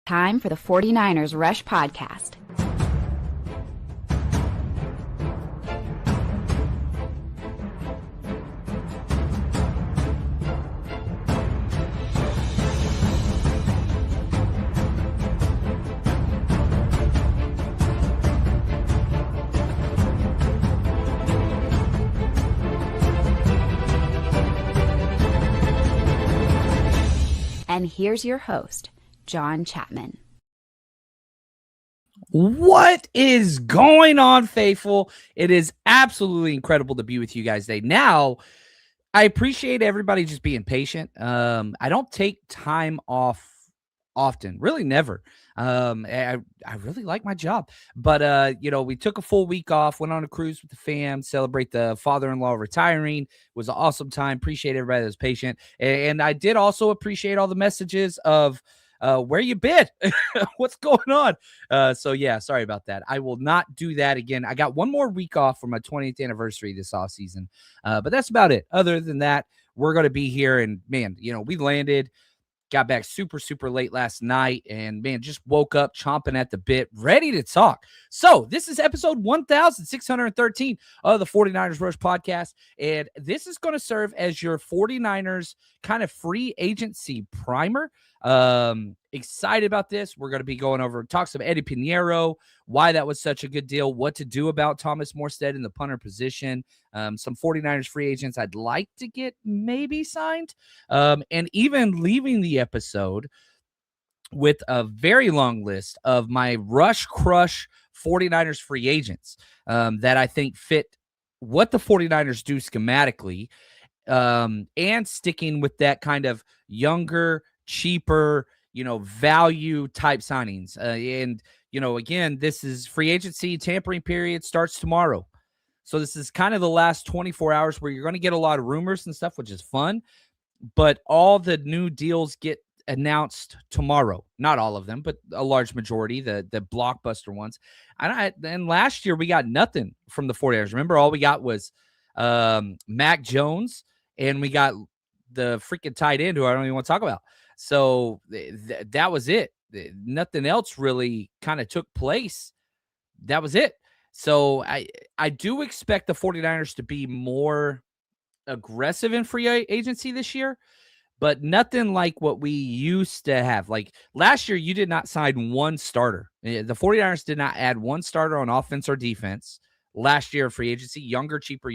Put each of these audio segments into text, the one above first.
Time for the 49ers Rush Podcast. And here's your host, John Chapman. What is going on, faithful? It is absolutely incredible to be with you guys today. Now, I appreciate everybody just being patient. I don't take time off often, really never. I really like my job, but we took a full week off, went on a cruise with the fam, celebrate the father-in-law retiring. It was an awesome time. Appreciate everybody that was patient, and I did also appreciate all the messages of where you been, what's going on. So yeah, sorry about that. I will not do that again. I got one more week off for my 20th anniversary this off season, but that's about it. Other than that, we're going to be here, and man, we landed. Got back super, super late last night and, man, just woke up chomping at the bit, ready to talk. So this is episode 1613 of the 49ers Rush Podcast, and this is going to serve as your 49ers kind of free agency primer. Excited about this. We're going to be going over, talk some Eddie Pinero, why that was such a good deal, what to do about Thomas Morstead in the punter position, some 49ers free agents I'd like to get maybe signed, and even leaving the episode with a very long list of my Rush Crush 49ers free agents that I think fit what the 49ers do schematically, and sticking with that kind of younger, cheaper, value type signings. Again, this is free agency tampering period starts tomorrow. So this is kind of the last 24 hours where you're going to get a lot of rumors and stuff, which is fun, but all the new deals get announced tomorrow. Not all of them, but a large majority, the blockbuster ones. And last year we got nothing from the 49ers. Remember, all we got was Mac Jones, and we got the freaking tight end who I don't even want to talk about. So that was it. Nothing else really kind of took place. That was it. So I do expect the 49ers to be more aggressive in free agency this year, but nothing like what we used to have. Like last year, you did not sign one starter. The 49ers did not add one starter on offense or defense last year in free agency. Younger, cheaper.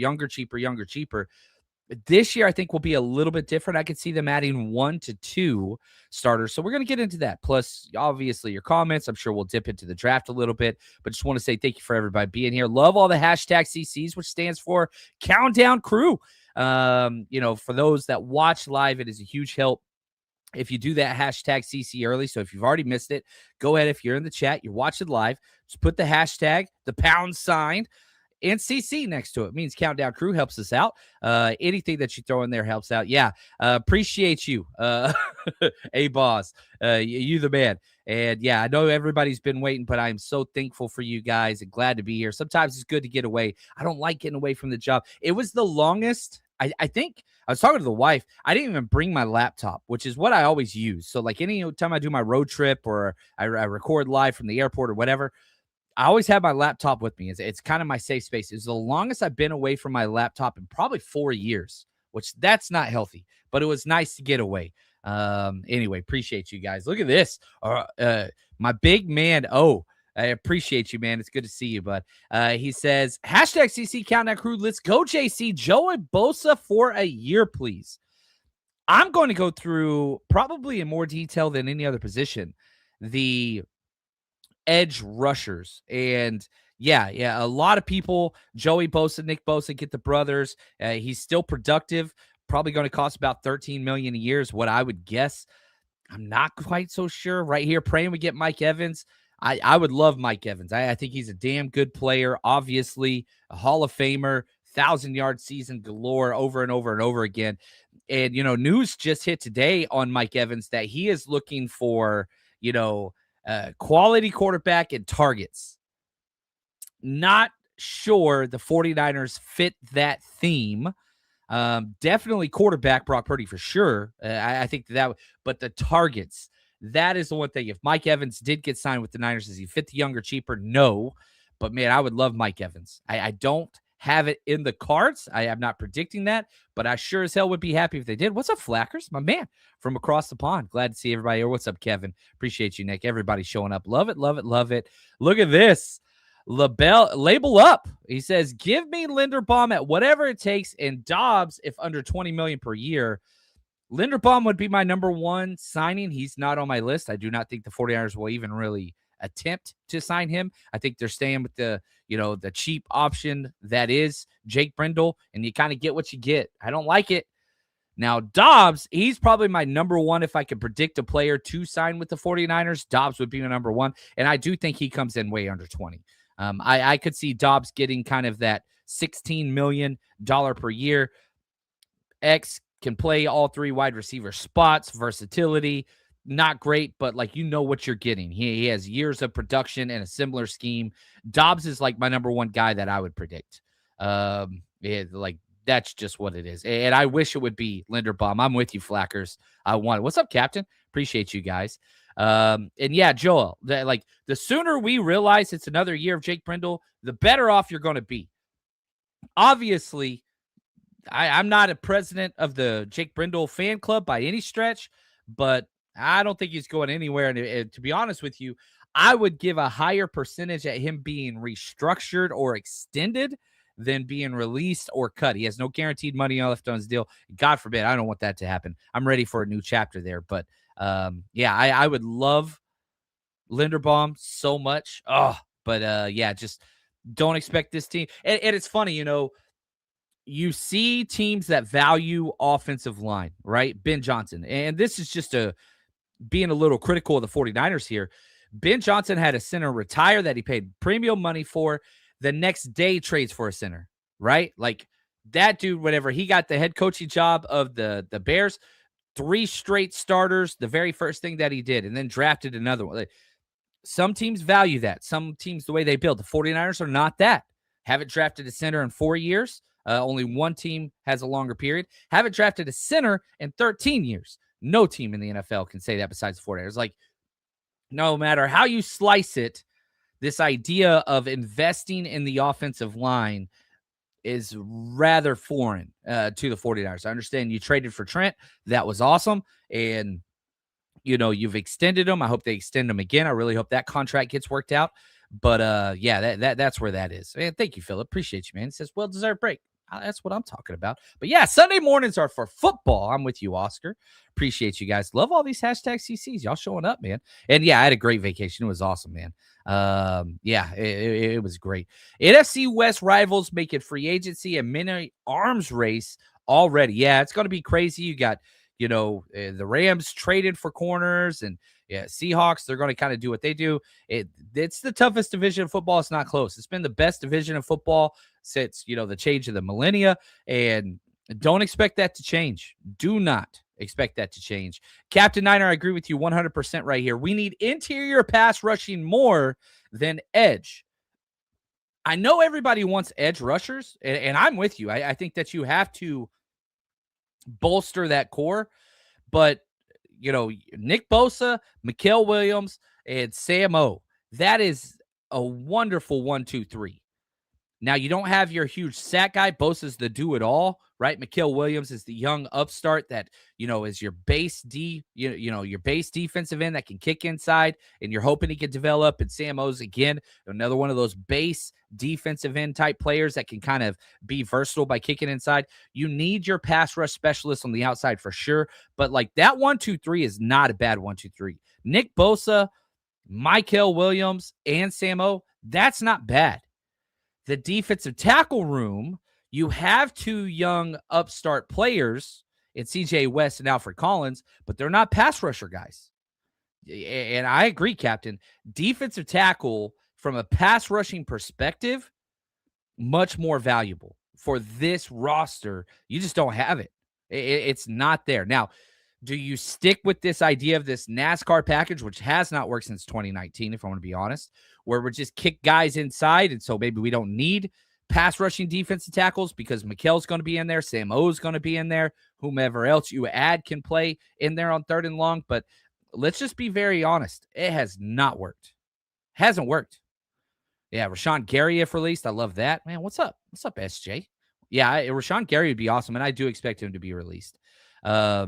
This year, I think will be a little bit different. I could see them adding 1 to 2 starters. So we're going to get into that. Plus, obviously, your comments. I'm sure we'll dip into the draft a little bit. But just want to say thank you for everybody being here. Love all the hashtag CCs, which stands for Countdown Crew. For those that watch live, it is a huge help if you do that hashtag CC early. So if you've already missed it, go ahead. If you're in the chat, you're watching live, just put the hashtag, the #, and CC next to it. Means Countdown Crew helps us out. Anything that you throw in there helps out. Yeah. Appreciate you. Hey, boss. You the man. And yeah, I know everybody's been waiting, but I'm so thankful for you guys and glad to be here. Sometimes it's good to get away. I don't like getting away from the job. It was the longest. I think I was talking to the wife. I didn't even bring my laptop, which is what I always use. So like any time I do my road trip or I record live from the airport or whatever, I always have my laptop with me. It's kind of my safe space. It's the longest I've been away from my laptop in probably 4 years, which that's not healthy, but it was nice to get away. Anyway, appreciate you guys. Look at this. My big man. Oh, I appreciate you, man. It's good to see you, bud. He says, hashtag CC Countdown Crew. Let's go, JC. Joey Bosa for a year, please. I'm going to go through probably in more detail than any other position, the edge rushers. And yeah, a lot of people, Joey Bosa, Nick Bosa, get the brothers. He's still productive. Probably going to cost about $13 million a year is what I would guess. I'm not quite so sure. Right here, praying we get Mike Evans. I would love Mike Evans. I think he's a damn good player. Obviously, a Hall of Famer, 1,000-yard season galore over and over and over again. And, news just hit today on Mike Evans that he is looking for, quality quarterback and targets. Not sure the 49ers fit that theme. Definitely quarterback Brock Purdy for sure. I think that, but the targets, That is the one thing. If Mike Evans did get signed with the Niners, does he fit the younger, cheaper? No. But, man, I would love Mike Evans. I don't have it in the cards. I am not predicting that, but I sure as hell would be happy if they did. What's up, Flackers? My man from across the pond. Glad to see everybody here. What's up, Kevin? Appreciate you, Nick. Everybody showing up. Love it, love it, love it. Look at this. Label up. He says, give me Linderbaum at whatever it takes and Dobbs if under $20 million per year. Linderbaum would be my number one signing. He's not on my list. I do not think the 49ers will even really attempt to sign him. I think they're staying with the cheap option that is Jake Brendel, and you kind of get what you get. I don't like it. Now, Dobbs, he's probably my number one. If I could predict a player to sign with the 49ers, Dobbs would be my number one, and I do think he comes in way under 20. I could see Dobbs getting kind of that $16 million per year. X can play all three wide receiver spots, versatility, not great, but like what you're getting. He has years of production and a similar scheme. Dobbs is like my number one guy that I would predict. That's just what it is. And I wish it would be Linderbaum. I'm with you, Flackers. I want it. What's up, Captain? Appreciate you guys. And yeah, Joel, the sooner we realize it's another year of Jake Brendel, the better off you're going to be. Obviously, I'm not a president of the Jake Brendel fan club by any stretch, but I don't think he's going anywhere. And to be honest with you, I would give a higher percentage at him being restructured or extended than being released or cut. He has no guaranteed money left on his deal. God forbid. I don't want that to happen. I'm ready for a new chapter there. But I would love Linderbaum so much. Just don't expect this team. And it's funny, you see teams that value offensive line, right? Ben Johnson. And this is just being a little critical of the 49ers here. Ben Johnson had a center retire that he paid premium money for. The next day trades for a center, right? Like that dude, whenever he got the head coaching job of the Bears, 3 straight starters, the very first thing that he did, and then drafted another one. Some teams value that. Some teams, the way they build. The 49ers are not that. Haven't drafted a center in 4 years. Only one team has a longer period. Haven't drafted a center in 13 years. No team in the NFL can say that besides the 49ers. Like, no matter how you slice it, this idea of investing in the offensive line is rather foreign to the 49ers. I understand you traded for Trent. That was awesome. And, you've extended him. I hope they extend him again. I really hope that contract gets worked out. But, that's where that is. And thank you, Philip. Appreciate you, man. It says, well-deserved break. That's what I'm talking about. But yeah, Sunday mornings are for football. I'm with you, Oscar. Appreciate you guys. Love all these hashtag CCs. Y'all showing up, man. And yeah, I had a great vacation. It was awesome, man. It was great. NFC West rivals making free agency and mini arms race already. Yeah, it's going to be crazy. You got, the Rams traded for corners, and Seahawks, they're going to kind of do what they do. It's the toughest division of football. It's not close. It's been the best division of football since, the change of the millennia, and don't expect that to change. Do not expect that to change. Captain Niner, I agree with you 100% right here. We need interior pass rushing more than edge. I know everybody wants edge rushers, and I'm with you. I think that you have to bolster that core, but Nick Bosa, Mikael Williams, and Sam O. That is a wonderful 1-2-3. Now, you don't have your huge sack guy. Bosa's the do-it-all, right? Mikael Williams is the young upstart that, is your base your base defensive end that can kick inside, and you're hoping he can develop. And Sam O's, again, another one of those base defensive end type players that can kind of be versatile by kicking inside. You need your pass rush specialist on the outside for sure, but like that 1-2-3 is not a bad 1-2-3. Nick Bosa, Mikael Williams, and Sam O, that's not bad. The defensive tackle room, you have 2 young upstart players in CJ West and Alfred Collins, but they're not pass rusher guys. And I agree, Captain. Defensive tackle from a pass rushing perspective, much more valuable for this roster. You just don't have it. It's not there. Now, do you stick with this idea of this NASCAR package, which has not worked since 2019, if I want to be honest, where we're just kick guys inside, and so maybe we don't need pass rushing defensive tackles because Mikael's going to be in there, Sam O's going to be in there, whomever else you add can play in there on 3rd and long. But let's just be very honest. It has not worked. Hasn't worked. Yeah, Rashawn Gary, if released, I love that. Man, what's up? What's up, SJ? Yeah, Rashawn Gary would be awesome, and I do expect him to be released. Yeah,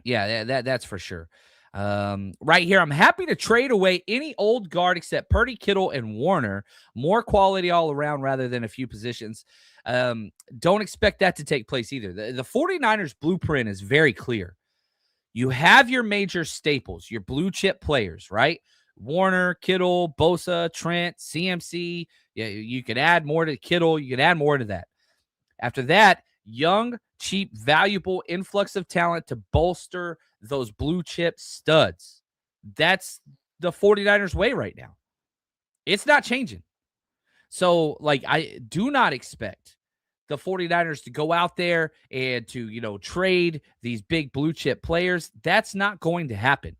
that's for sure. Right here, I'm happy to trade away any old guard except Purdy, Kittle, and Warner. More quality all around rather than a few positions. Don't expect that to take place either. The 49ers blueprint is very clear. You have your major staples, your blue chip players, right? Warner, Kittle, Bosa, Trent, CMC. Yeah, you could add more to Kittle. You could add more to that. After that, young, cheap, valuable influx of talent to bolster those blue chip studs. That's the 49ers way right now. It's not changing. So, like, I do not expect the 49ers to go out there and to, trade these big blue chip players. That's not going to happen.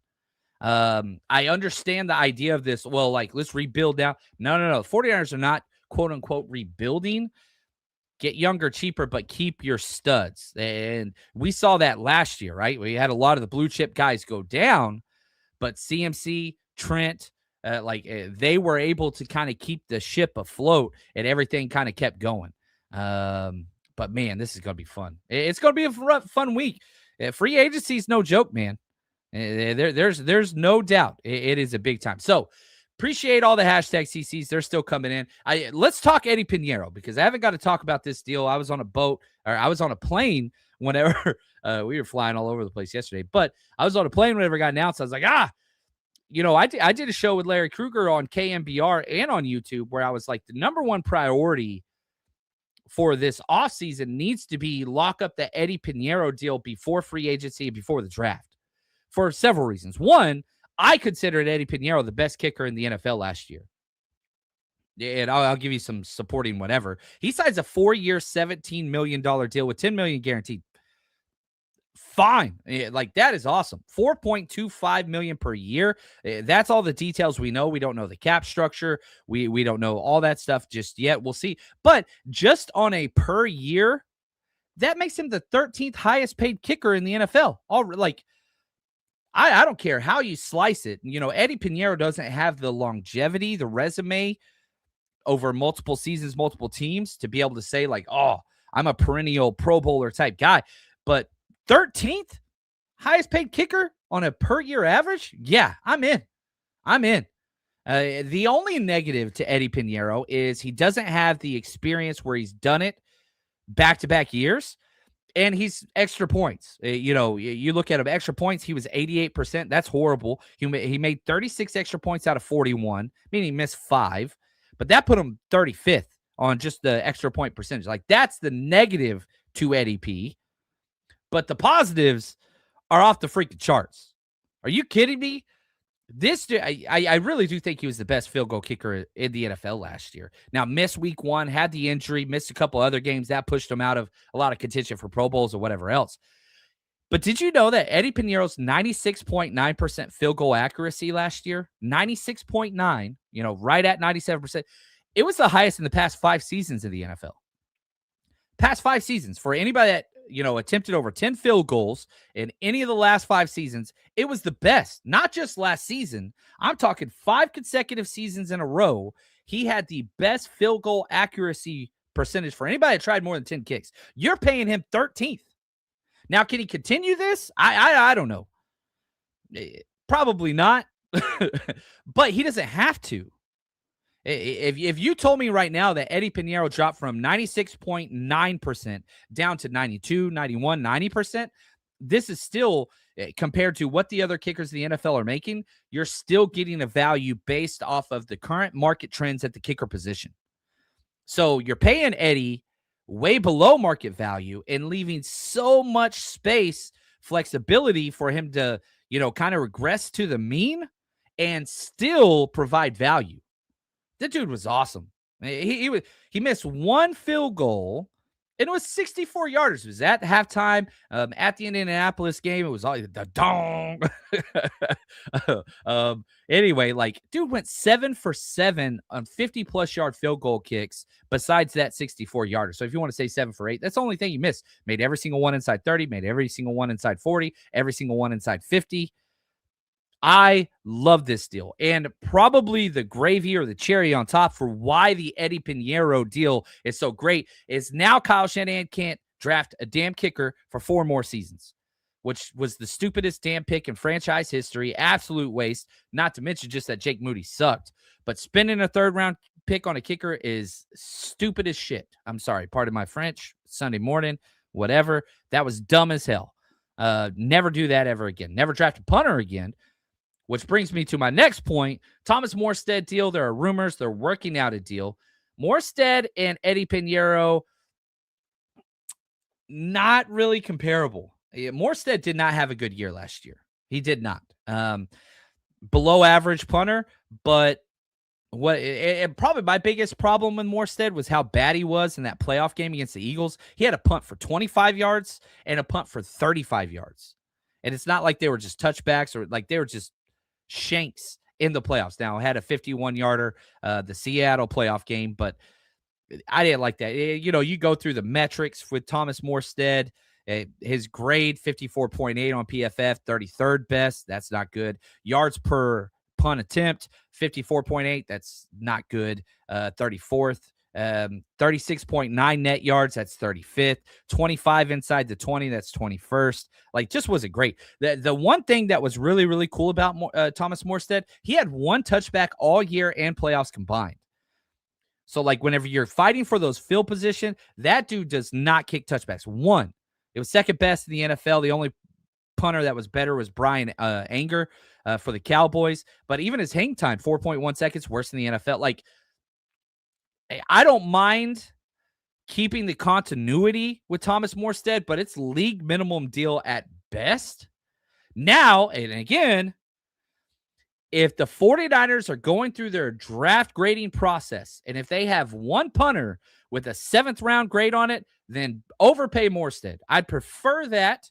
I understand the idea of this. Well, like, let's rebuild now. No. The 49ers are not, quote unquote, rebuilding. Get younger, cheaper, but keep your studs. And we saw that last year, right? We had a lot of the blue chip guys go down, but CMC, Trent, they were able to kind of keep the ship afloat, and everything kind of kept going. But man, this is going to be fun. It's going to be a fun week. Free agency is no joke, man. There's no doubt it is a big time. So appreciate all the hashtag CCs. They're still coming in. Let's talk Eddie Pinero, because I haven't got to talk about this deal. I was on a boat, or I was on a plane whenever we were flying all over the place yesterday, but I was on a plane whenever it got announced. I was like, I did a show with Larry Krueger on KMBR and on YouTube where I was like, the number one priority for this offseason needs to be lock up the Eddie Pinero deal before free agency and before the draft, for several reasons. One, I considered Eddie Pinero the best kicker in the NFL last year. And I'll give you some supporting whatever. He signs a 4-year, $17 million deal with $10 million guaranteed. Fine. Like, that is awesome. $4.25 million per year. That's all the details we know. We don't know the cap structure. We don't know all that stuff just yet. We'll see. But just on a per year, that makes him the 13th highest paid kicker in the NFL. I don't care how you slice it. Eddie Pinero doesn't have the longevity, the resume over multiple seasons, multiple teams to be able to say, like, oh, I'm a perennial Pro Bowler type guy. But 13th highest paid kicker on a per year average? Yeah, I'm in. The only negative to Eddie Pinero is he doesn't have the experience where he's done it back-to-back years. And he's extra points. You look at him, extra points, he was 88%. That's horrible. He made 36 extra points out of 41, meaning he missed 5. But that put him 35th on just the extra point percentage. Like, that's the negative to Eddie P. But the positives are off the freaking charts. Are you kidding me? I really do think he was the best field goal kicker in the NFL last year. Now, missed week 1, had the injury, missed a couple other games. That pushed him out of a lot of contention for Pro Bowls or whatever else. But did you know that Eddie Pinero's 96.9% field goal accuracy last year? 96.9, right at 97%. It was the highest in the past 5 seasons of the NFL. Past 5 seasons. For anybody that attempted over 10 field goals in any of the last 5 seasons, it was the best. Not just last season. I'm talking 5 consecutive seasons in a row. He had the best field goal accuracy percentage for anybody that tried more than 10 kicks. You're paying him 13th. Now, can he continue this? I don't know. Probably not. But he doesn't have to. If you told me right now that Eddie Pinero dropped from 96.9% down to 92, 91, 90%, this is still, compared to what the other kickers in the NFL are making, you're still getting a value based off of the current market trends at the kicker position. So you're paying Eddie way below market value and leaving so much space, flexibility for him to, kind of regress to the mean and still provide value. The dude was awesome. He missed 1 field goal, and it was 64 yarders. It was at halftime. At the Indianapolis game, it was all the dong. Anyway, dude went 7 for 7 on 50-plus yard field goal kicks besides that 64-yarder. So if you want to say 7 for 8, that's the only thing he missed. Made every single one inside 30, made every single one inside 40, every single one inside 50. I love this deal. And probably the gravy or the cherry on top for why the Eddie Pinero deal is so great is now Kyle Shanahan can't draft a damn kicker for 4 more seasons, which was the stupidest damn pick in franchise history. Absolute waste. Not to mention just that Jake Moody sucked. But spending a 3rd-round pick on a kicker is stupid as shit. I'm sorry. Pardon my French. Sunday morning, whatever. That was dumb as hell. Never do that ever again. Never draft a punter again. Which brings me to my next point. Thomas Morstead deal. There are rumors they're working out a deal. Morstead and Eddie Pinero, not really comparable. Morstead did not have a good year last year. He did not. Below average punter, but probably my biggest problem with Morstead was how bad he was in that playoff game against the Eagles. He had a punt for 25 yards and a punt for 35 yards. And it's not like they were just touchbacks or like they were just shanks in the playoffs. Now, I had a 51-yarder, the Seattle playoff game, but I didn't like that. You go through the metrics with Thomas Morstead. His grade, 54.8 on PFF, 33rd best. That's not good. Yards per punt attempt, 54.8. That's not good. 34th. 36.9 net yards, that's 35th. 25 inside the 20, that's 21st. Like, just wasn't great. The one thing that was really, really cool about Thomas Morstead, he had 1 touchback all year and playoffs combined. So, like, whenever you're fighting for those field position, that dude does not kick touchbacks. 1. It was 2nd best in the NFL. The only punter that was better was Brian Anger for the Cowboys. But even his hang time, 4.1 seconds, worse than the NFL. Like, I don't mind keeping the continuity with Thomas Morstead, but it's league minimum deal at best. Now, and again, if the 49ers are going through their draft grading process, and if they have 1 punter with a 7th-round grade on it, then overpay Morstead. I'd prefer that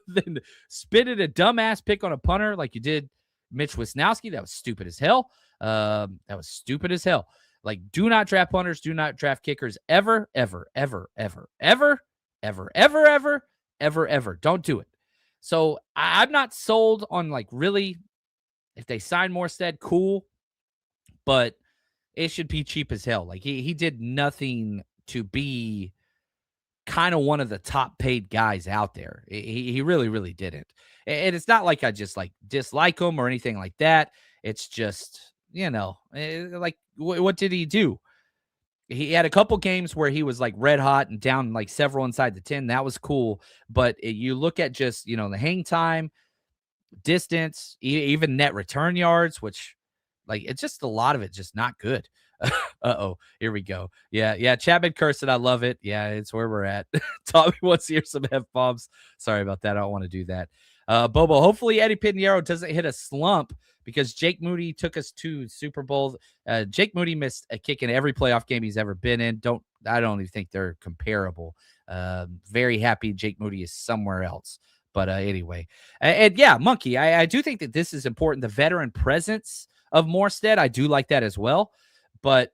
than spending a dumbass pick on a punter like you did Mitch Wisnowski. That was stupid as hell. Like, do not draft punters, do not draft kickers ever, ever, ever, ever, ever, ever, ever, ever, ever, ever. Don't do it. So I'm not sold on, like, really, if they sign Morstead, cool, but it should be cheap as hell. Like, he did nothing to be kind of one of the top paid guys out there. He really, really didn't. And it's not like I just, like, dislike him or anything like that. It's just, like, what did he do? He had a couple games where he was, like, red hot and down, like, several inside the 10. That was cool. But you look at just, the hang time, distance, even net return yards, which, like, it's just a lot of it just not good. Uh-oh, here we go. Yeah, Chapman cursed it. I love it. Yeah, it's where we're at. Tommy wants to hear some F-bombs. Sorry about that. I don't want to do that. Bobo, hopefully Eddie Pinero doesn't hit a slump because Jake Moody took us to Super Bowl. Jake Moody missed a kick in every playoff game he's ever been in. I don't even think they're comparable. Very happy Jake Moody is somewhere else. But anyway, and yeah, Monkey, I do think that this is important. The veteran presence of Morstead, I do like that as well. But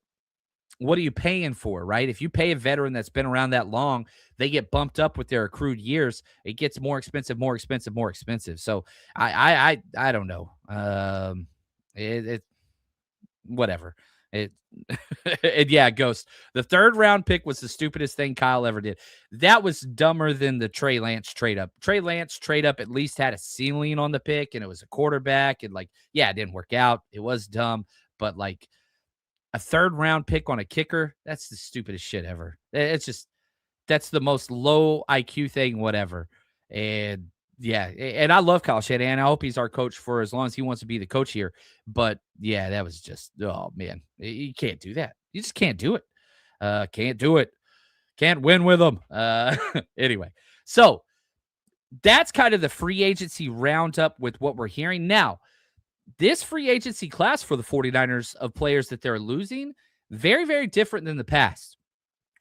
what are you paying for, right? If you pay a veteran that's been around that long, they get bumped up with their accrued years. It gets more expensive. So I don't know. Whatever. And yeah, Ghost. The 3rd-round pick was the stupidest thing Kyle ever did. That was dumber than the Trey Lance trade up. Trey Lance trade up at least had a ceiling on the pick, and it was a quarterback. And, like, yeah, it didn't work out. It was dumb, but, like, a 3rd-round pick on a kicker, that's the stupidest shit ever. It's just, that's the most low IQ thing, whatever. And yeah, and I love Kyle Shanahan. I hope he's our coach for as long as he wants to be the coach here. But yeah, that was just, oh man, you can't do that. You just can't do it. Can't do it. Can't win with them. Anyway, so that's kind of the free agency roundup with what we're hearing now. This free agency class for the 49ers of players that they're losing, very, very different than the past,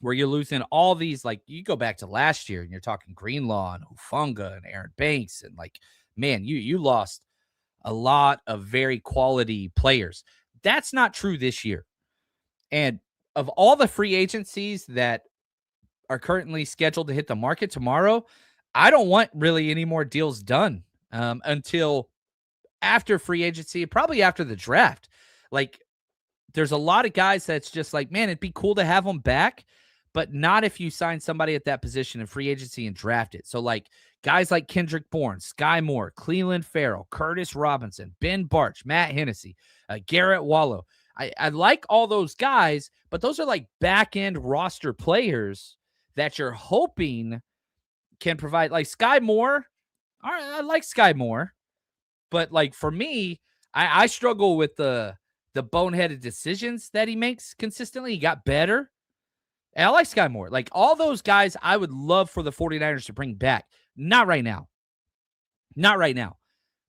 where you're losing all these, like, you go back to last year and you're talking Greenlaw and Hufanga and Aaron Banks. And, like, man, you lost a lot of very quality players. That's not true this year. And of all the free agencies that are currently scheduled to hit the market tomorrow, I don't want really any more deals done until after free agency, probably after the draft. Like, there's a lot of guys that's just like, man, it'd be cool to have them back, but not if you sign somebody at that position in free agency and draft it. So, like, guys like Kendrick Bourne, Sky Moore, Cleveland Farrell, Curtis Robinson, Ben Barch, Matt Hennessy, Garrett Wallow. I like all those guys, but those are like back-end roster players that you're hoping can provide. Like Sky Moore, all right, I like Sky Moore, but like for me, I struggle with the boneheaded decisions that he makes consistently. He got better. And I like Sky Moore. Like all those guys, I would love for the 49ers to bring back. Not right now. Not right now.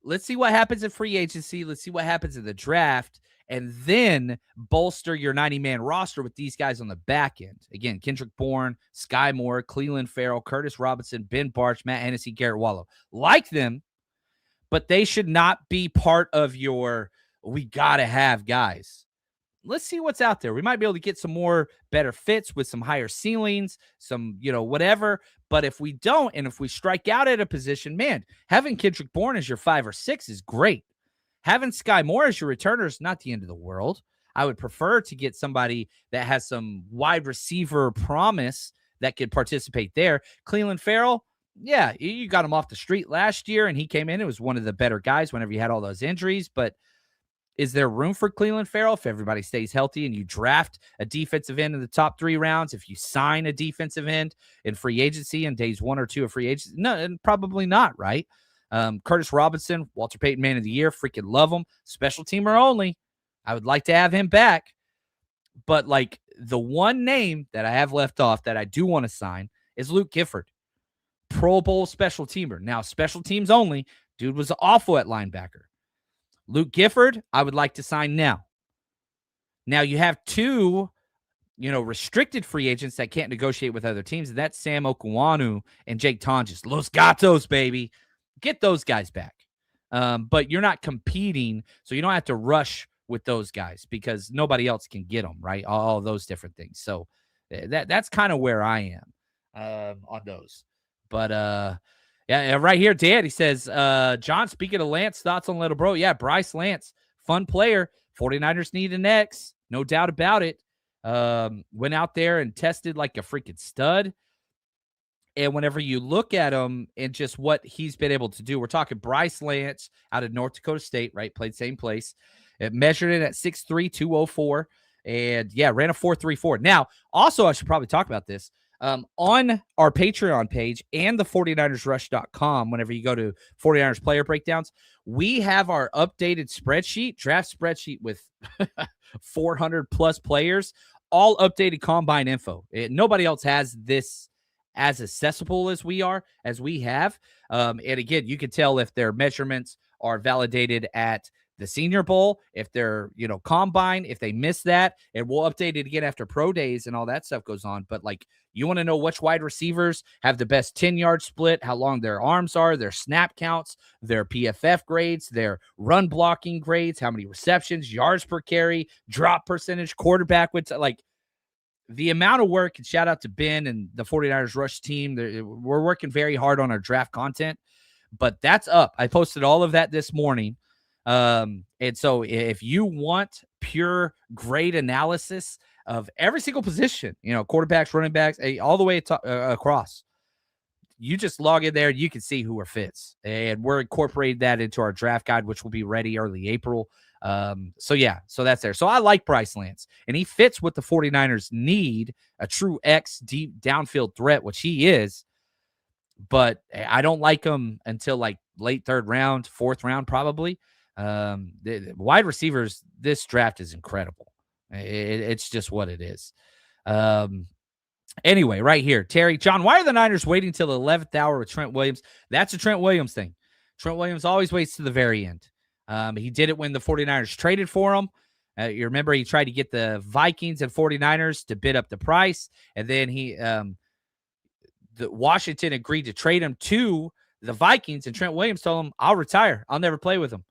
Let's see what happens in free agency. Let's see what happens in the draft. And then bolster your 90-man roster with these guys on the back end. Again, Kendrick Bourne, Sky Moore, Cleveland Farrell, Curtis Robinson, Ben Barch, Matt Hennessy, Garrett Wallow. Like them, but they should not be part of your we got to have guys. Let's see what's out there. We might be able to get some more better fits with some higher ceilings, some, whatever. But if we don't, and if we strike out at a position, man, having Kendrick Bourne as your 5 or 6 is great. Having Sky Moore as your returner is not the end of the world. I would prefer to get somebody that has some wide receiver promise that could participate there. Cleveland Farrell, yeah, you got him off the street last year, and he came in. It was one of the better guys whenever you had all those injuries. But is there room for Cleveland Farrell if everybody stays healthy and you draft a defensive end in the top 3 rounds? If you sign a defensive end in free agency in days 1 or 2 of free agency? No, probably not, right? Curtis Robinson, Walter Payton Man of the Year, freaking love him. Special teamer only. I would like to have him back. But like the one name that I have left off that I do want to sign is Luke Gifford. Pro Bowl special teamer. Now, special teams only. Dude was awful at linebacker. Luke Gifford, I would like to sign now. Now, you have 2, restricted free agents that can't negotiate with other teams, and that's Sam Okwanu and Jake Tonjes. Los Gatos, baby. Get those guys back. But you're not competing, so you don't have to rush with those guys because nobody else can get them, right? All those different things. So that's kind of where I am on those. But yeah, right here, Dan, he says, John, speaking of Lance, thoughts on Little Bro? Yeah, Bryce Lance, fun player. 49ers need an X, no doubt about it. Went out there and tested like a freaking stud. And whenever you look at him and just what he's been able to do, we're talking Bryce Lance out of North Dakota State, right? Played same place. It measured in at 6'3", 204. And yeah, ran a 4.34. Now, also, I should probably talk about this. On our Patreon page and the 49ersrush.com, whenever you go to 49ers player breakdowns, we have our updated spreadsheet, draft spreadsheet with 400 plus players, all updated combine info. Nobody else has this as accessible as we have. And again, you can tell if their measurements are validated at the Senior Bowl, if they're, combine, if they miss that, and we'll update it again after pro days and all that stuff goes on. But like, you want to know which wide receivers have the best 10-yard split, how long their arms are, their snap counts, their PFF grades, their run blocking grades, how many receptions, yards per carry, drop percentage, quarterback width, like the amount of work. And shout out to Ben and the 49ers Rush team. We're working very hard on our draft content, but that's up. I posted all of that this morning. And so if you want pure grade analysis of every single position, quarterbacks, running backs, all the way across, you just log in there. You can see who are fits, and we're incorporating that into our draft guide, which will be ready early April. So that's there. So I like Bryce Lance, and he fits what the 49ers need, a true X deep downfield threat, which he is. But I don't like him until like late 3rd round, 4th round, probably. The wide receivers, this draft is incredible. It's just what it is. Anyway, right here, Terry, John, why are the Niners waiting till the 11th hour with Trent Williams? That's a Trent Williams thing. Trent Williams always waits to the very end. He did it when the 49ers traded for him. You remember he tried to get the Vikings and 49ers to bid up the price, and then the Washington agreed to trade him to the Vikings, and Trent Williams told him, I'll retire. I'll never play with him.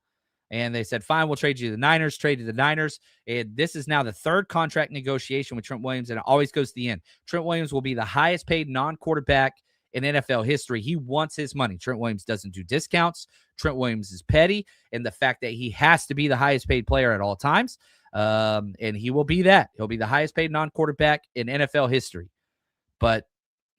And they said, fine, we'll trade you to the Niners, traded the Niners. And this is now the 3rd contract negotiation with Trent Williams, and it always goes to the end. Trent Williams will be the highest paid non-quarterback in NFL history. He wants his money. Trent Williams doesn't do discounts. Trent Williams is petty, and the fact that he has to be the highest paid player at all times, and he will be that. He'll be the highest paid non-quarterback in NFL history. But,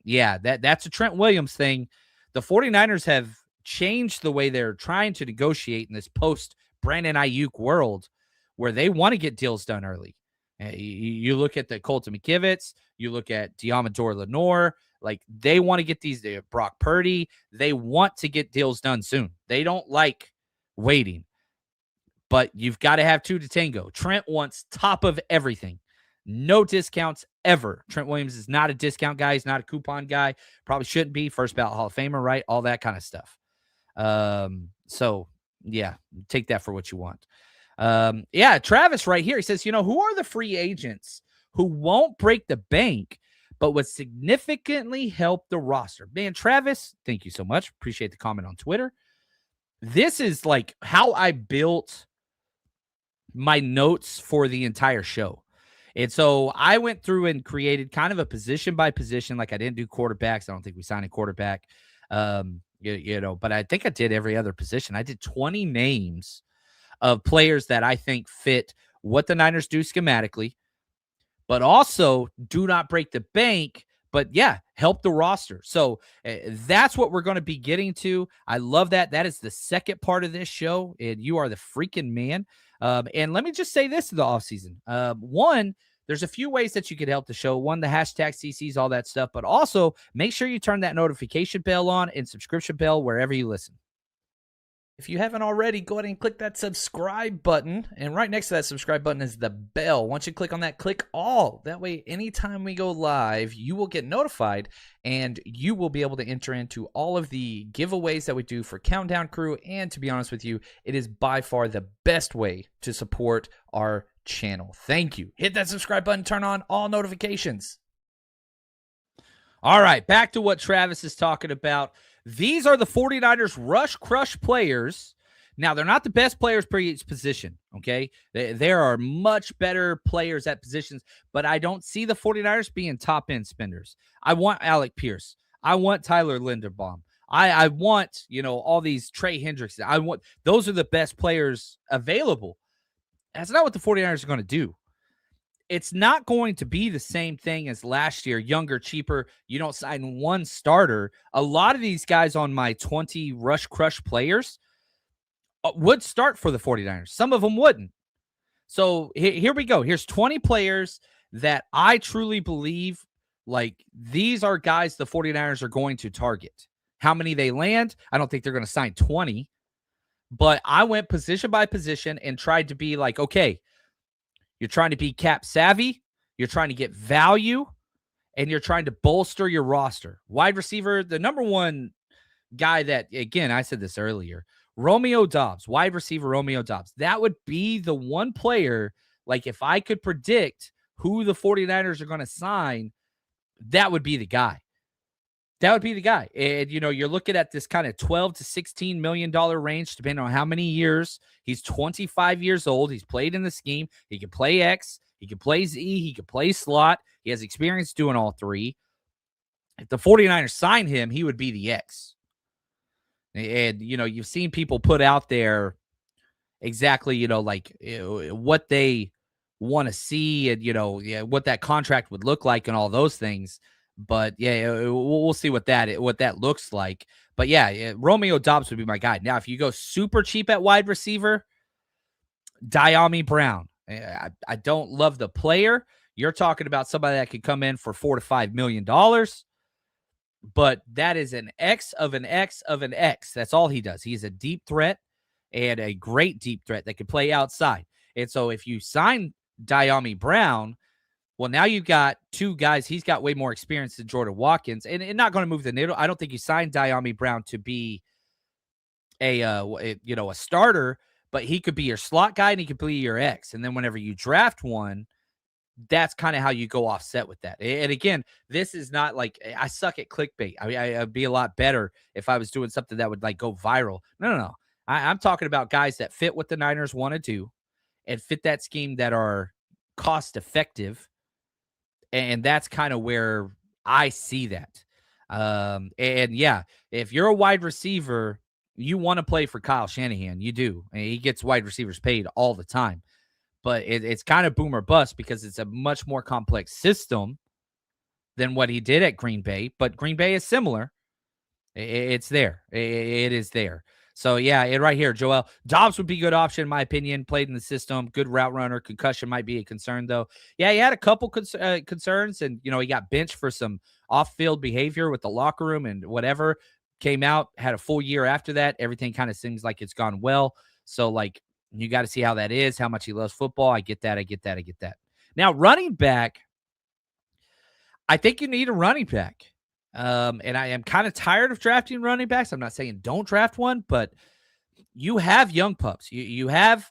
yeah, that's a Trent Williams thing. The 49ers have changed the way they're trying to negotiate in this post-Brandon Ayuk world where they want to get deals done early. You look at the Colton McKivitz, you look at Diamador Lenore, like they want to get these, Brock Purdy, they want to get deals done soon. They don't like waiting, but you've got to have two to tango. Trent wants top of everything. No discounts ever. Trent Williams is not a discount guy. He's not a coupon guy. Probably shouldn't be. First ballot Hall of Famer, right? All that kind of stuff. So, yeah, take that for what you want. Yeah, Travis right here. He says, who are the free agents who won't break the bank but would significantly help the roster? Man, Travis, thank you so much. Appreciate the comment on Twitter. This is like how I built my notes for the entire show. And so I went through and created kind of a position by position. Like I didn't do quarterbacks. I don't think we signed a quarterback. But I think I did every other position. I did 20 names of players that I think fit what the Niners do schematically, but also do not break the bank, but yeah, help the roster. So that's what we're going to be getting to. I love that. That is the second part of this show, and you are the freaking man. And let me just say this to the offseason. One, there's a few ways that you could help the show. One, the hashtag CCs, all that stuff, but also make sure you turn that notification bell on and subscription bell wherever you listen. If you haven't already, go ahead and click that subscribe button. And right next to that subscribe button is the bell. Once you click on that, click all. That way, anytime we go live, you will get notified and you will be able to enter into all of the giveaways that we do for Countdown Crew. And to be honest with you, it is by far the best way to support our channel. Thank you. Hit that subscribe button, turn on all notifications. All right, back to what Travis is talking about. These are the 49ers rush crush players. Now, they're not the best players per each position, okay? There are much better players at positions, but I don't see the 49ers being top-end spenders. I want Alec Pierce. I want Tyler Linderbaum. I want, all these Trey Hendrickson. Those are the best players available. That's not what the 49ers are going to do. It's not going to be the same thing as last year, younger, cheaper. You don't sign one starter. A lot of these guys on my 20 rush crush players would start for the 49ers. Some of them wouldn't. So here we go. Here's 20 players that I truly believe, like, these are guys the 49ers are going to target. How many they land, I don't think they're going to sign 20. But I went position by position and tried to be like, okay, you're trying to be cap savvy, you're trying to get value, and you're trying to bolster your roster. Wide receiver, the number one guy that, again, I said this earlier, Romeo Doubs, wide receiver Romeo Doubs. That would be the one player, like if I could predict who the 49ers are going to sign, that would be the guy. That would be the guy. And, you're looking at this kind of $12 to $16 million range, depending on how many years. He's 25 years old. He's played in the scheme. He can play X. He can play Z. He can play slot. He has experience doing all three. If the 49ers sign him, he would be the X. And, you've seen people put out there exactly, what they want to see and, what that contract would look like and all those things. But yeah, we'll see what that looks like. But yeah, Romeo Doubs would be my guy. Now, if you go super cheap at wide receiver, Diami Brown. I don't love the player. You're talking about somebody that could come in for $4 to $5 million. But that is an X of an X of an X. That's all he does. He's a deep threat and a great deep threat that can play outside. And so if you sign Diami Brown, well, now you've got two guys. He's got way more experience than Jordan Watkins, and not going to move the needle. I don't think you signed Diami Brown to be a starter, but he could be your slot guy and he could be your X. And then whenever you draft one, that's kind of how you go offset with that. And again, this is not like I suck at clickbait. I mean, I'd be a lot better if I was doing something that would like go viral. No. I'm talking about guys that fit what the Niners want to do and fit that scheme that are cost effective. And that's kind of where I see that. And yeah, if you're a wide receiver, you want to play for Kyle Shanahan. You do. And he gets wide receivers paid all the time. But it's kind of boom or bust because it's a much more complex system than what he did at Green Bay. But Green Bay is similar. It's there. It is there. So, yeah, right here, Joel. Dobbs would be a good option, in my opinion. Played in the system. Good route runner. Concussion might be a concern, though. Yeah, he had a couple concerns, and, he got benched for some off-field behavior with the locker room and whatever. Came out, had a full year after that. Everything kind of seems like it's gone well. So, you got to see how that is, how much he loves football. I get that. Now, running back, I think you need a running back. And I am kind of tired of drafting running backs. I'm not saying don't draft one, but you have young pups. You have,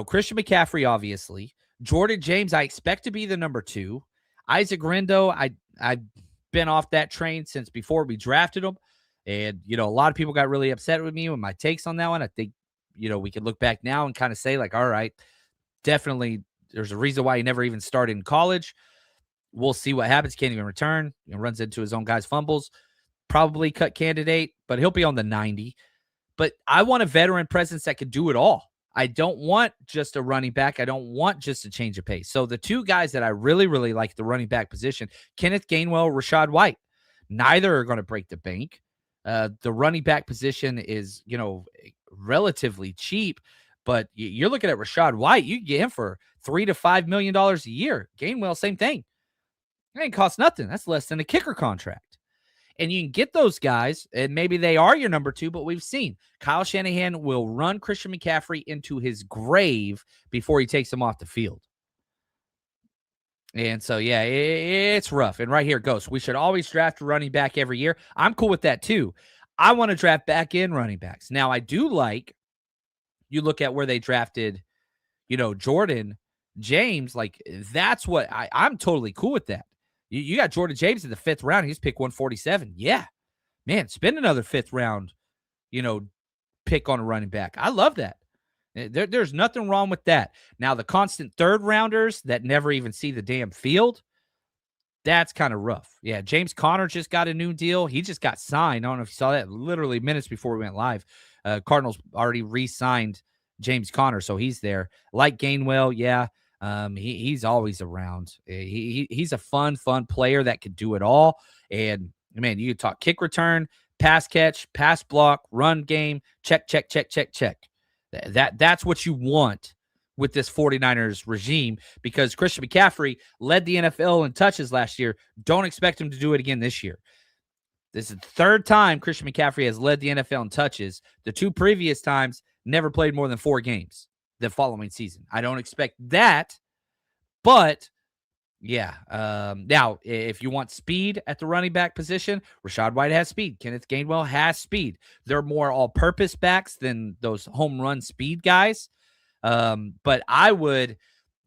Christian McCaffrey, obviously. Jordan James, I expect to be the number 2. Isaac Rindo, I've been off that train since before we drafted him. And, a lot of people got really upset with me with my takes on that one. I think, we can look back now and kind of say, all right, definitely there's a reason why he never even started in college. We'll see what happens. Can't even return. Runs into his own guys' fumbles. Probably cut candidate, but he'll be on the 90. But I want a veteran presence that could do it all. I don't want just a running back. I don't want just a change of pace. So the two guys that I really, really like at the running back position, Kenneth Gainwell, Rachaad White. Neither are going to break the bank. The running back position is, relatively cheap, but you're looking at Rachaad White. You can get him for $3 to $5 million a year. Gainwell, same thing. It ain't cost nothing. That's less than a kicker contract. And you can get those guys, and maybe they are your number 2, but we've seen Kyle Shanahan will run Christian McCaffrey into his grave before he takes him off the field. And so, yeah, it's rough. And right here it goes. We should always draft a running back every year. I'm cool with that too. I want to draft back in running backs. Now, I do like, you look at where they drafted, Jordan James, that's what I'm totally cool with that. You got Jordan James in the 5th round. He's pick 147. Yeah, man, spend another 5th round, pick on a running back. I love that. There's nothing wrong with that. Now, the constant 3rd rounders that never even see the damn field, that's kind of rough. Yeah, James Conner just got a new deal. He just got signed. I don't know if you saw that literally minutes before we went live. Cardinals already re-signed James Conner, so he's there. Like Gainwell, yeah. He's always around. He's a fun player that could do it all. And, man, you could talk kick return, pass catch, pass block, run game, check. That's what you want with this 49ers regime, because Christian McCaffrey led the NFL in touches last year. Don't expect him to do it again this year. This is the 3rd time Christian McCaffrey has led the NFL in touches. The 2 previous times, never played more than 4 games the following season. I don't expect that, but yeah. Now, if you want speed at the running back position, Rachaad White has speed. Kenneth Gainwell has speed. They're more all-purpose backs than those home run speed guys. But I would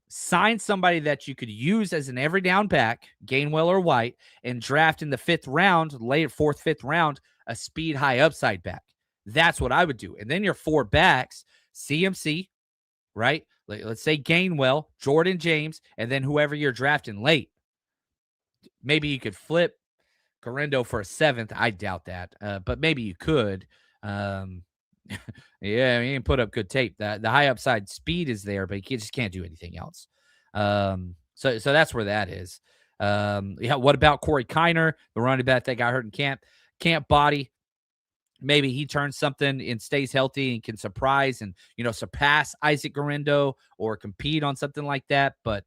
sign somebody that you could use as an every down back, Gainwell or White, and draft in the 5th round, late 4th, 5th round, a speed high upside back. That's what I would do. And then your 4 backs, CMC, right? Let's say Gainwell, Jordan James, and then whoever you're drafting late. Maybe you could flip Garindo for a 7th. I doubt that, but maybe you could. Yeah, he didn't put up good tape. The high upside speed is there, but he just can't do anything else. So that's where that is. Yeah. What about Corey Kiner, the running back that got hurt in camp? Camp body. Maybe he turns something and stays healthy and can surprise and, surpass Isaac Garindo or compete on something like that. But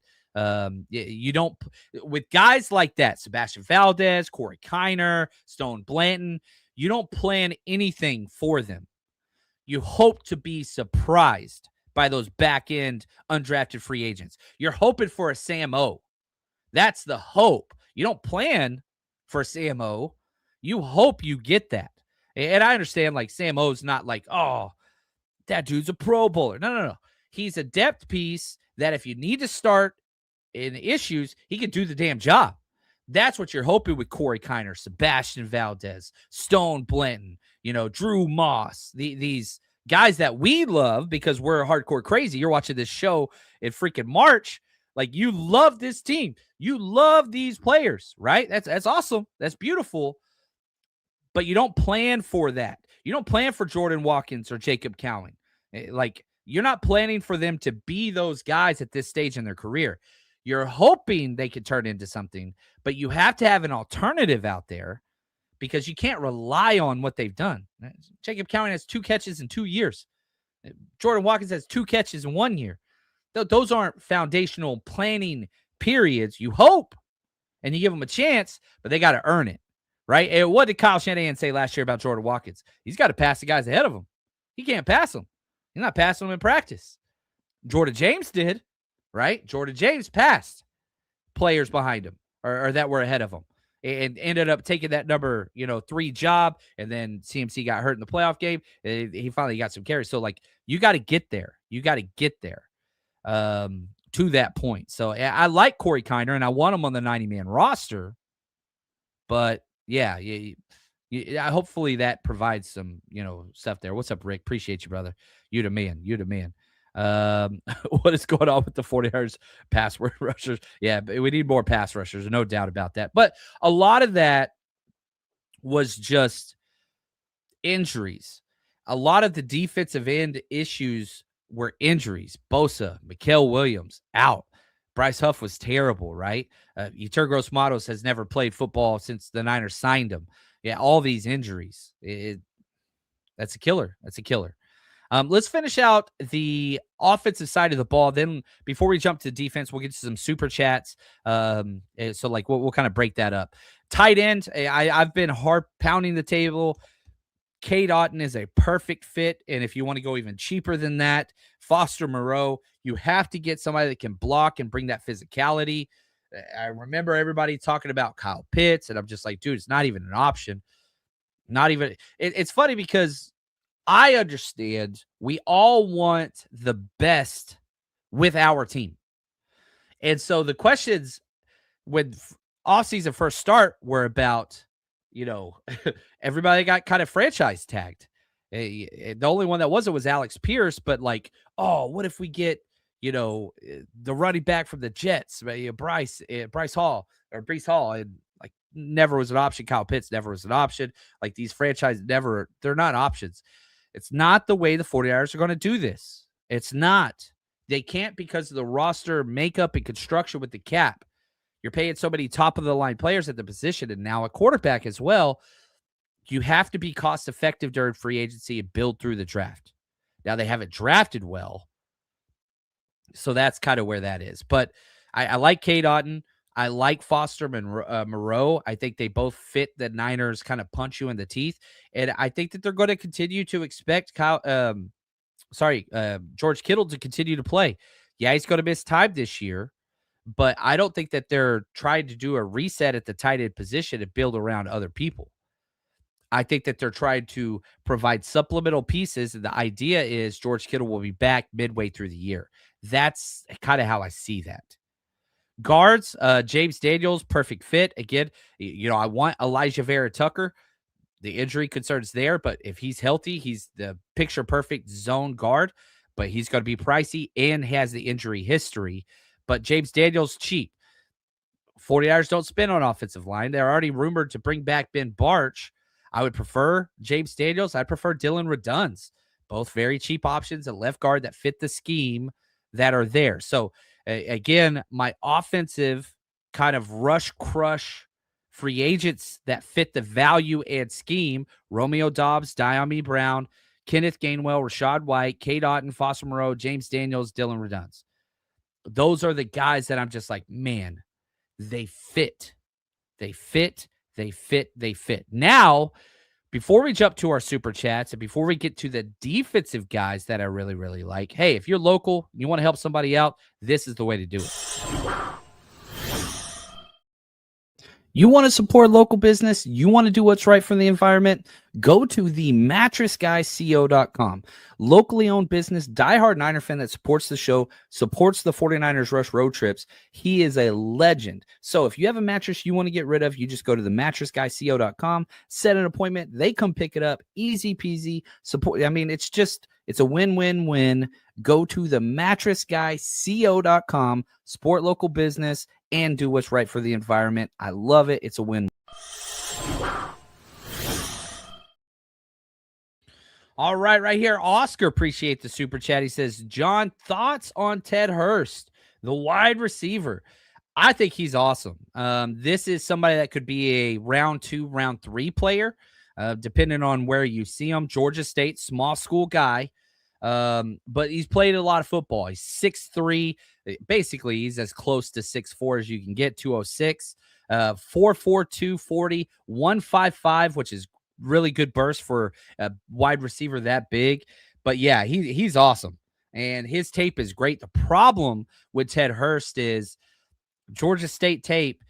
you don't, with guys like that, Sebastian Valdez, Corey Kiner, Stone Blanton, you don't plan anything for them. You hope to be surprised by those back end undrafted free agents. You're hoping for a Sam O. That's the hope. You don't plan for Sam O. You hope you get that. And I understand, Sam O's not oh, that dude's a Pro Bowler. No. He's a depth piece that if you need to start in issues, he can do the damn job. That's what you're hoping with Corey Kiner, Sebastian Valdez, Stone Blanton, Drew Moss, these guys that we love because we're hardcore crazy. You're watching this show in freaking March. You love this team. You love these players, right? That's awesome. That's beautiful. But you don't plan for that. You don't plan for Jordan Watkins or Jacob Cowing. Like, you're not planning for them to be those guys at this stage in their career. You're hoping they could turn into something, but you have to have an alternative out there because you can't rely on what they've done. Jacob Cowing has 2 catches in 2 years. Jordan Watkins has 2 catches in 1 year. Those aren't foundational planning periods. You hope, and you give them a chance, but they got to earn it, right? And what did Kyle Shanahan say last year about Jordan Watkins? He's got to pass the guys ahead of him. He can't pass them. He's not passing them in practice. Jordan James did, right? Jordan James passed players behind him or that were ahead of him and ended up taking that number 3 job. And then CMC got hurt in the playoff game. He finally got some carries. So, like, you got to get there. You got to get there to that point. So I like Corey Kiner and I want him on the 90-man roster. But yeah, hopefully that provides some, stuff there. What's up, Rick? Appreciate you, brother. You the man. You the man. What is going on with the 49ers pass rushers? Yeah, we need more pass rushers. No doubt about that. But a lot of that was just injuries. A lot of the defensive end issues were injuries. Bosa, Mikael Williams out. Bryce Huff was terrible, right? Yetur Gross-Matos has never played football since the Niners signed him. Yeah, all these injuries. That's a killer. That's a killer. Let's finish out the offensive side of the ball. Then before we jump to defense, we'll get to some super chats. So like we'll kind of break that up. Tight end, I've been hard pounding the table. Cade Otton is a perfect fit. And if you want to go even cheaper than that, Foster Moreau, you have to get somebody that can block and bring that physicality. I remember everybody talking about Kyle Pitts, and I'm just like, dude, it's not even an option. Not even. It's funny because I understand we all want the best with our team. And so the questions when offseason first start were about, everybody got kind of franchise tagged. The only one that wasn't was Alex Pierce, but like, oh, what if we get, the running back from the Jets, Bryce Hall, and like never was an option. Kyle Pitts never was an option. Like these franchises they're not options. It's not the way the 49ers are going to do this. It's not. They can't because of the roster makeup and construction with the cap. You're paying so many top-of-the-line players at the position and now a quarterback as well. You have to be cost-effective during free agency and build through the draft. Now, they haven't drafted well, so that's kind of where that is. But I like Cade Otton. I like Foster Moreau. I think they both fit the Niners kind of punch you in the teeth. And I think that they're going to continue to expect George Kittle to continue to play. Yeah, he's going to miss time this year. But I don't think that they're trying to do a reset at the tight end position and build around other people. I think that they're trying to provide supplemental pieces. And the idea is George Kittle will be back midway through the year. That's kind of how I see that. Guards, James Daniels, perfect fit. Again, I want Elijah Vera Tucker. The injury concerns there, but if he's healthy, he's the picture perfect zone guard. But he's going to be pricey and has the injury history. But James Daniels, cheap. 49ers don't spend on offensive line. They're already rumored to bring back Ben Barch. I would prefer James Daniels. I prefer Dylan Redunz. Both very cheap options at left guard that fit the scheme that are there. So, again, my offensive kind of rush crush free agents that fit the value and scheme, Romeo Doubs, Diami Brown, Kenneth Gainwell, Rashad White, Cade Otton, Foster Moreau, James Daniels, Dylan Redunz. Those are the guys that I'm just like, man, they fit. They fit. Now, before we jump to our super chats and before we get to the defensive guys that I really, really like, hey, if you're local, you want to help somebody out, this is the way to do it. You want to support local business? You want to do what's right for the environment? Go to themattressguyco.com. Locally owned business, diehard Niner fan that supports the show, supports the 49ers Rush road trips. He is a legend. So if you have a mattress you want to get rid of, you just go to themattressguyco.com, set an appointment. They come pick it up. Easy peasy. Support. I mean, it's a win-win-win. Go to themattressguyco.com, support local business, and do what's right for the environment. I love it. It's a win. All right here. Oscar, appreciate the super chat. He says, John, thoughts on Ted Hurst, the wide receiver? I think he's awesome. This is somebody that could be a round 2, round 3 player, depending on where you see him. Georgia State, small school guy, but he's played a lot of football. He's 6'3". Basically, he's as close to 6'4" as you can get, 206, 4'4", 240, 155, which is really good burst for a wide receiver that big. But yeah, he's awesome, and his tape is great. The problem with Ted Hurst is Georgia State tape.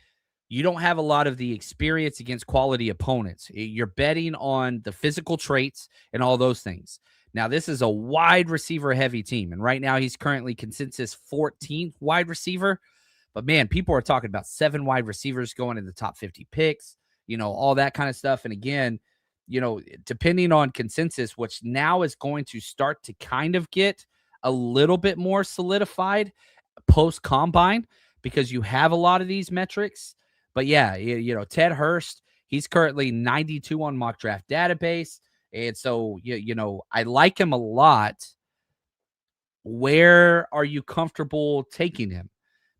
You don't have a lot of the experience against quality opponents. You're betting on the physical traits and all those things. Now, this is a wide receiver heavy team, and right now he's currently consensus 14th wide receiver. But man, people are talking about 7 wide receivers going in the top 50 picks, all that kind of stuff. And again, depending on consensus, which now is going to start to kind of get a little bit more solidified post combine because you have a lot of these metrics. But yeah, Ted Hurst, he's currently 92 on mock draft database. And so, I like him a lot. Where are you comfortable taking him?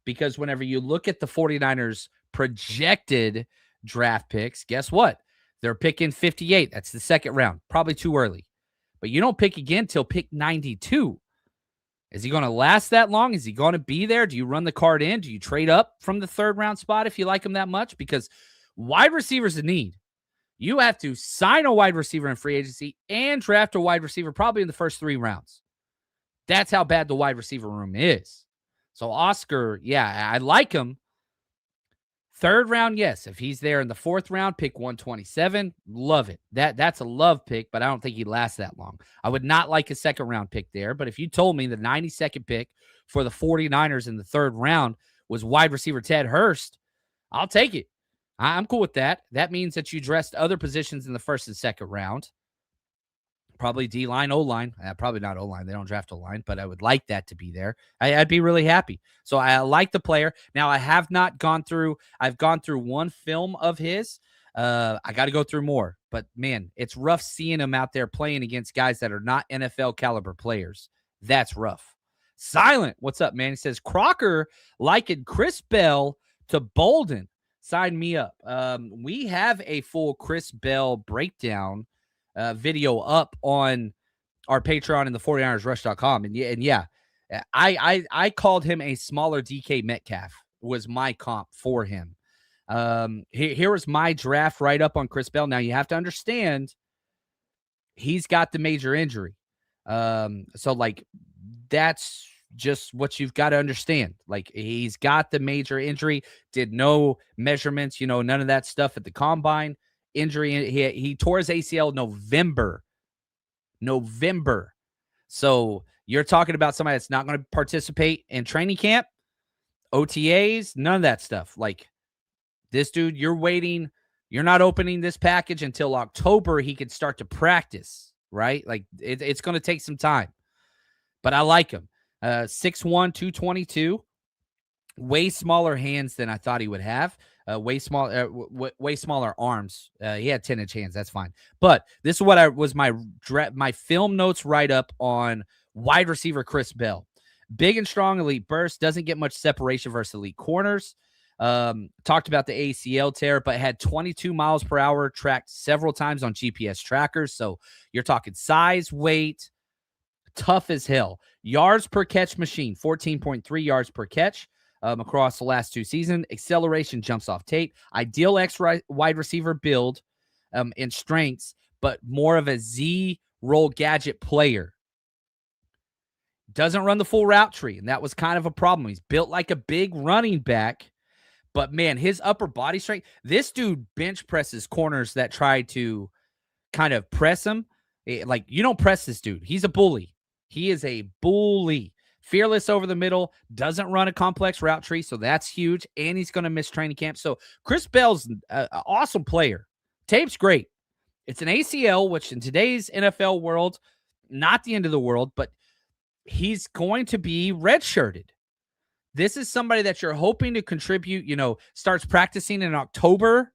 Because whenever you look at the 49ers projected draft picks, guess what? They're picking 58. That's the second round. Probably too early. But you don't pick again till pick 92. Is he going to last that long? Is he going to be there? Do you run the card in? Do you trade up from the third round spot if you like him that much? Because wide receivers a need. You have to sign a wide receiver in free agency and draft a wide receiver probably in the first 3 rounds. That's how bad the wide receiver room is. So Oscar, yeah, I like him. Third round, yes. If he's there in the 4th round, pick 127, love it. That's a love pick, but I don't think he'd last that long. I would not like a 2nd round pick there, but if you told me the 92nd pick for the 49ers in the 3rd round was wide receiver Ted Hurst, I'll take it. I'm cool with that. That means that you dressed other positions in the 1st and 2nd round. Probably D-line, O-line. Probably not O-line. They don't draft O-line, but I would like that to be there. I'd be really happy. So I like the player. Now, I have not gone through – I've gone through one film of his. I got to go through more. But, man, it's rough seeing him out there playing against guys that are not NFL caliber players. That's rough. Silent, what's up, man? He says, Crocker likened Chris Bell to Bolden. Sign me up. We have a full Chris Bell breakdown video up on our Patreon and the 49ersrush.com. And yeah, I called him a smaller DK Metcalf was my comp for him. Here was my draft right up on Chris Bell. Now you have to understand he's got the major injury. So like that's just what you've got to understand. Like he's got the major injury, did no measurements, none of that stuff at the combine. Injury, he tore his ACL November. So you're talking about somebody that's not going to participate in training camp, OTAs, none of that stuff. Like this dude, you're waiting. You're not opening this package until October. He could start to practice, right? Like it's going to take some time. But I like him. 6'1", 222. Way smaller hands than I thought he would have. Way smaller arms. He had 10-inch hands. That's fine. But this is what was my film notes write up on wide receiver Chris Bell. Big and strong, elite burst. Doesn't get much separation versus elite corners. Talked about the ACL tear, but had 22 miles per hour, tracked several times on GPS trackers. So you're talking size, weight, tough as hell. Yards per catch machine, 14.3 yards per catch. Across the last 2 seasons. Acceleration jumps off tape. Ideal wide receiver build in strengths, but more of a Z roll gadget player. Doesn't run the full route tree, and that was kind of a problem. He's built like a big running back, but man, his upper body strength, this dude bench presses corners that try to kind of press him. Like, you don't press this dude. He's a bully. He is a bully. Fearless over the middle, doesn't run a complex route tree, so that's huge, and he's going to miss training camp. So Chris Bell's an awesome player. Tape's great. It's an ACL, which in today's NFL world, not the end of the world, but he's going to be redshirted. This is somebody that you're hoping to contribute, starts practicing in October,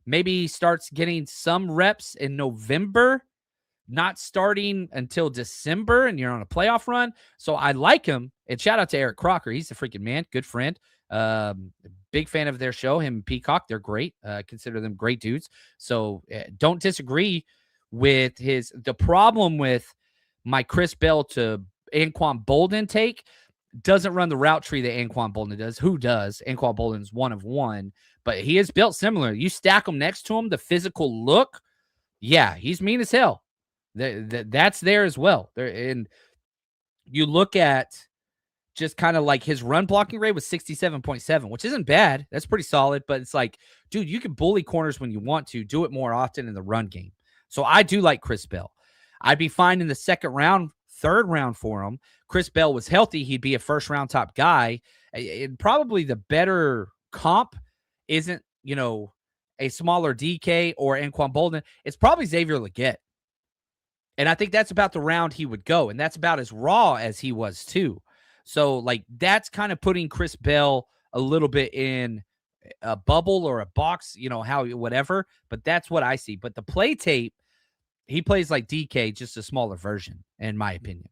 maybe starts getting some reps in November. not starting until December, and you're on a playoff run. So I like him. And shout out to Eric Crocker. He's a freaking man. Good friend. Big fan of their show. Him and Peacock. They're great. Consider them great dudes. So don't disagree with the problem with my Chris Bell to Anquan Bolden take doesn't run the route tree that Anquan Bolden does. Who does? Anquan Bolden's one of one, but he is built similar. You stack him next to him, the physical look, yeah, he's mean as hell. That's there as well. And you look at just kind of like his run blocking rate was 67.7, which isn't bad. That's pretty solid, but it's like, dude, you can bully corners when you want to. Do it more often in the run game. So I do like Chris Bell. I'd be fine in the second round, third round for him. Chris Bell was healthy. He'd be a first round top guy. And probably the better comp isn't, a smaller DK or Anquan Bolden. It's probably Xavier Legette. And I think that's about the round he would go. And that's about as raw as he was too. So like that's kind of putting Chris Bell a little bit in a bubble or a box, whatever. But that's what I see. But the play tape, he plays like DK, just a smaller version, in my opinion.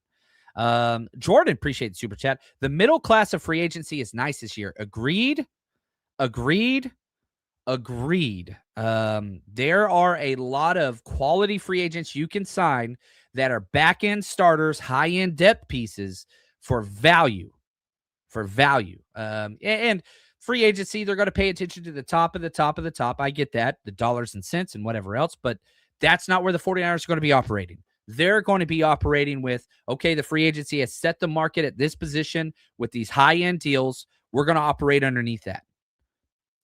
Jordan, appreciate the super chat. The middle class of free agency is nice this year. Agreed. There are a lot of quality free agents you can sign that are back-end starters, high-end depth pieces for value. And free agency, they're going to pay attention to the top of the top of the top. I get that, the dollars and cents and whatever else, but that's not where the 49ers are going to be operating. They're going to be operating with, okay, the free agency has set the market at this position with these high-end deals. We're going to operate underneath that.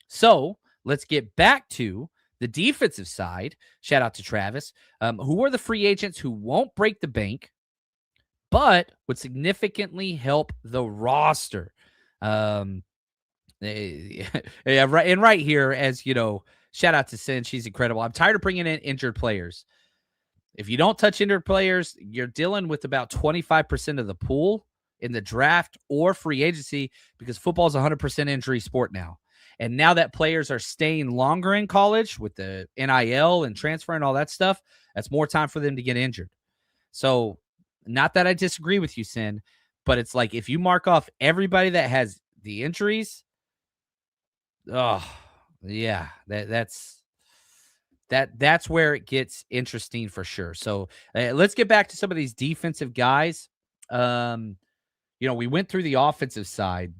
So let's get back to the defensive side. Shout out to Travis. Who are the free agents who won't break the bank, but would significantly help the roster? Right here, as shout out to Sin. She's incredible. I'm tired of bringing in injured players. If you don't touch injured players, you're dealing with about 25% of the pool in the draft or free agency because football is a 100% injury sport now. And now that players are staying longer in college with the NIL and transfer and all that stuff, that's more time for them to get injured. So not that I disagree with you, Sin, but it's like if you mark off everybody that has the injuries, that's where it gets interesting for sure. So let's get back to some of these defensive guys. We went through the offensive side,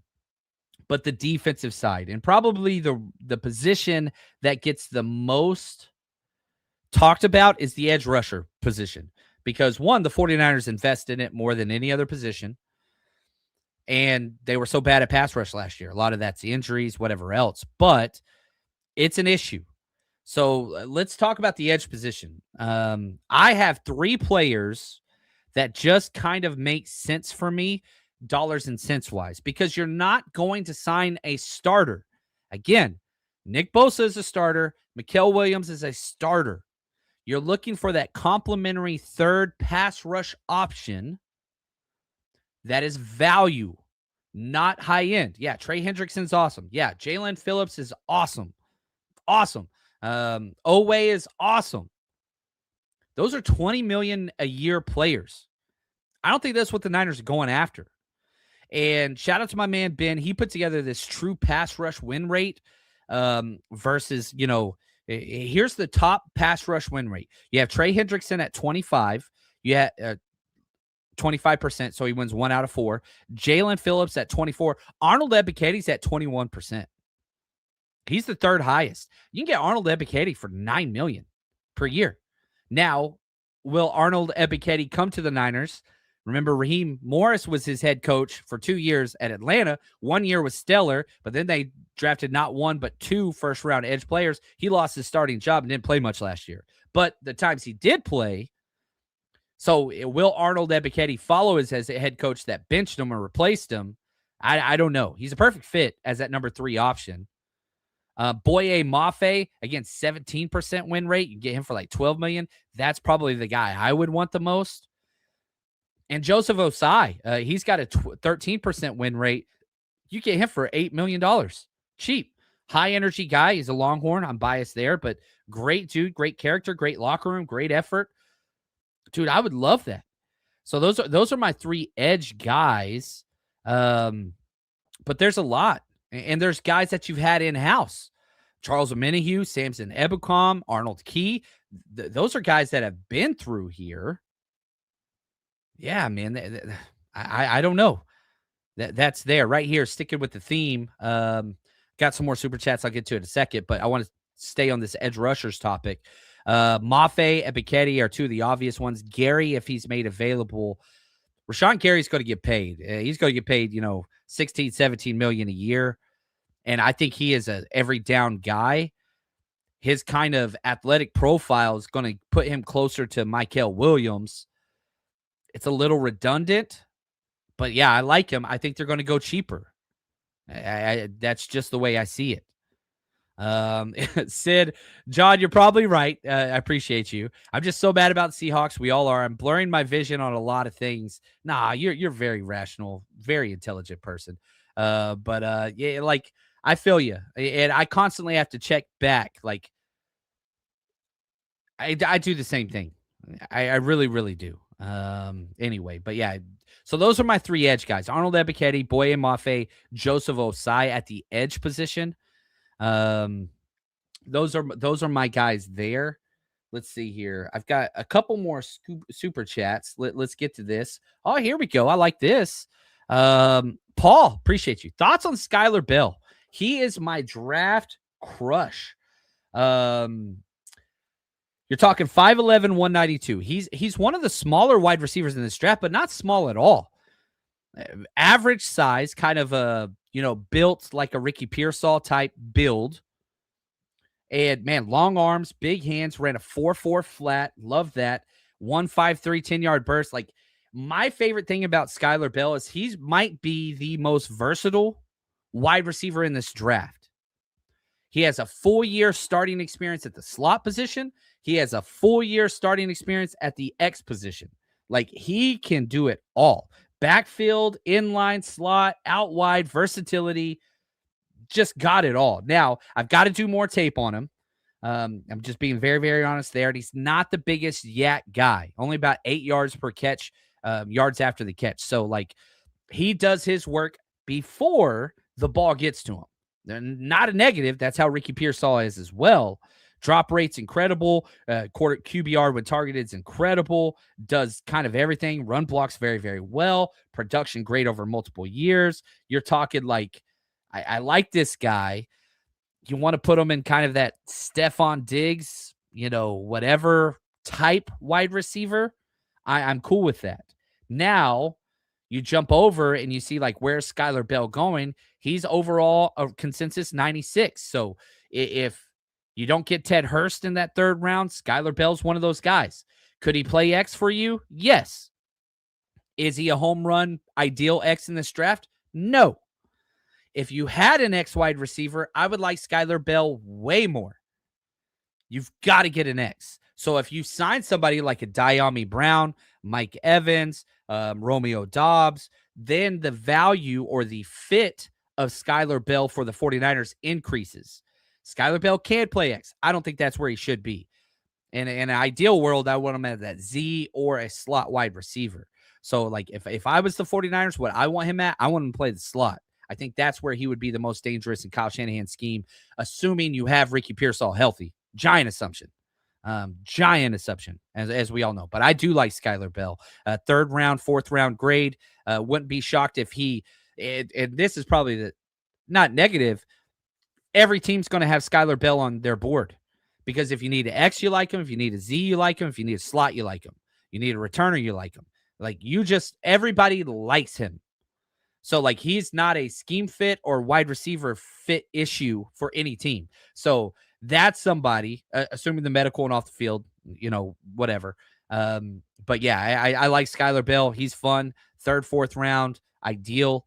but the defensive side, and probably the position that gets the most talked about is the edge rusher position. Because one, the 49ers invest in it more than any other position. And they were so bad at pass rush last year. A lot of that's the injuries, whatever else. But it's an issue. So let's talk about the edge position. I have 3 players that just kind of make sense for me, dollars and cents wise, because you're not going to sign a starter. Again, Nick Bosa is a starter. Mikael Williams is a starter. You're looking for that complimentary third pass rush option that is value, not high end. Yeah, Trey Hendrickson's awesome. Yeah, Jalen Phillips is awesome. Awesome. Owe is awesome. Those are $20 million a year players. I don't think that's what the Niners are going after. And shout out to my man, Ben. He put together this true pass rush win rate versus, here's the top pass rush win rate. You have Trey Hendrickson at 25. You have 25%, so he wins 1 out of 4. Jalen Phillips at 24. Arnold Ebiketie at 21%. He's the third highest. You can get Arnold Ebiketie for $9 million per year. Now, will Arnold Ebiketie come to the Niners? Remember, Raheem Morris was his head coach for 2 years at Atlanta. 1 year was stellar, but then they drafted not 1, but 2 first-round edge players. He lost his starting job and didn't play much last year. But the times he did play, so will Arnold Ebiketie follow as a head coach that benched him or replaced him? I don't know. He's a perfect fit as that number 3 option. Boye Mafe, again, 17% win rate. You can get him for like $12 million. That's probably the guy I would want the most. And Joseph Osai, he's got a 13% win rate. You get him for $8 million. Cheap. High energy guy. He's a Longhorn. I'm biased there, but great dude, great character, great locker room, great effort. Dude, I would love that. So those are my 3 edge guys. But there's a lot. And there's guys that you've had in-house. Charles Omenihu, Samson Ebukam, Arnold Key. Those are guys that have been through here. Yeah, man. I don't know. That's there right here, sticking with the theme. Got some more super chats I'll get to in a second, but I want to stay on this edge rushers topic. Mafe and Bichetti are 2 of the obvious ones. Gary, if he's made available, Rashawn Gary's going to get paid. He's going to get paid, 16, 17 million a year. And I think he is a every down guy. His kind of athletic profile is going to put him closer to Michael Williams. It's a little redundant, but yeah, I like him. I think they're going to go cheaper. That's just the way I see it. Sid, John, you're probably right. I appreciate you. I'm just so bad about the Seahawks. We all are. I'm blurring my vision on a lot of things. Nah, you're very rational, very intelligent person. But yeah, like I feel you, and I constantly have to check back. Like I do the same thing. I really, really do. Anyway, but yeah. So those are my 3 edge guys: Arnold Ebiketie, Boye Mafe, Joseph Osai at the edge position. Those are my guys there. Let's see here. I've got a couple more super chats. Let's get to this. Oh, here we go. I like this. Paul, appreciate you. Thoughts on Skylar Bell? He is my draft crush. You're talking 5'11", 192. He's one of the smaller wide receivers in this draft, but not small at all. Average size, kind of built like a Ricky Pearsall type build. And man, long arms, big hands, ran a 4.4 flat. Love that. 1.53 10-yard burst. Like, my favorite thing about Skylar Bell is he might be the most versatile wide receiver in this draft. He has a full year starting experience at the slot position. He has a full year starting experience at the X position. Like, he can do it all. Backfield, inline, slot, out wide, versatility, just got it all. Now, I've got to do more tape on him. I'm just being very, very honest there. And he's not the biggest yak guy, only about 8 yards per catch, yards after the catch. So, like, he does his work before the ball gets to him. Not a negative. That's how Ricky Pearsall is as well. Drop rate's incredible. Quarter QBR when targeted is incredible. Does kind of everything. Run blocks very, very well. Production great over multiple years. You're talking like, I like this guy. You want to put him in kind of that Stephon Diggs, whatever type wide receiver. I'm cool with that. Now, you jump over and you see, like, where's Skylar Bell going? He's overall a consensus 96. So if you don't get Ted Hurst in that 3rd round, Skylar Bell's one of those guys. Could he play X for you? Yes. Is he a home run ideal X in this draft? No. If you had an X wide receiver, I would like Skylar Bell way more. You've got to get an X. So if you sign somebody like a Diami Brown, Mike Evans, Romeo Dobbs, then the value or the fit of Skylar Bell for the 49ers increases. Skylar Bell can play X. I don't think that's where he should be. In an ideal world, I want him at that Z or a slot wide receiver. So, like, if I was the 49ers, what I want him at, I want him to play the slot. I think that's where he would be the most dangerous in Kyle Shanahan's scheme, assuming you have Ricky Pearsall healthy. Giant assumption. As we all know. But I do like Skylar Bell. 3rd round, 4th round grade. Wouldn't be shocked if and this is probably not negative. Every team's going to have Skylar Bell on their board. Because if you need an X, you like him. If you need a Z, you like him. If you need a slot, you like him. You need a returner, you like him. Like, everybody likes him. So, like, he's not a scheme fit or wide receiver fit issue for any team. So that's somebody, assuming the medical and off the field, whatever. But yeah, I like Skylar Bell. He's fun. 3rd, 4th round, ideal.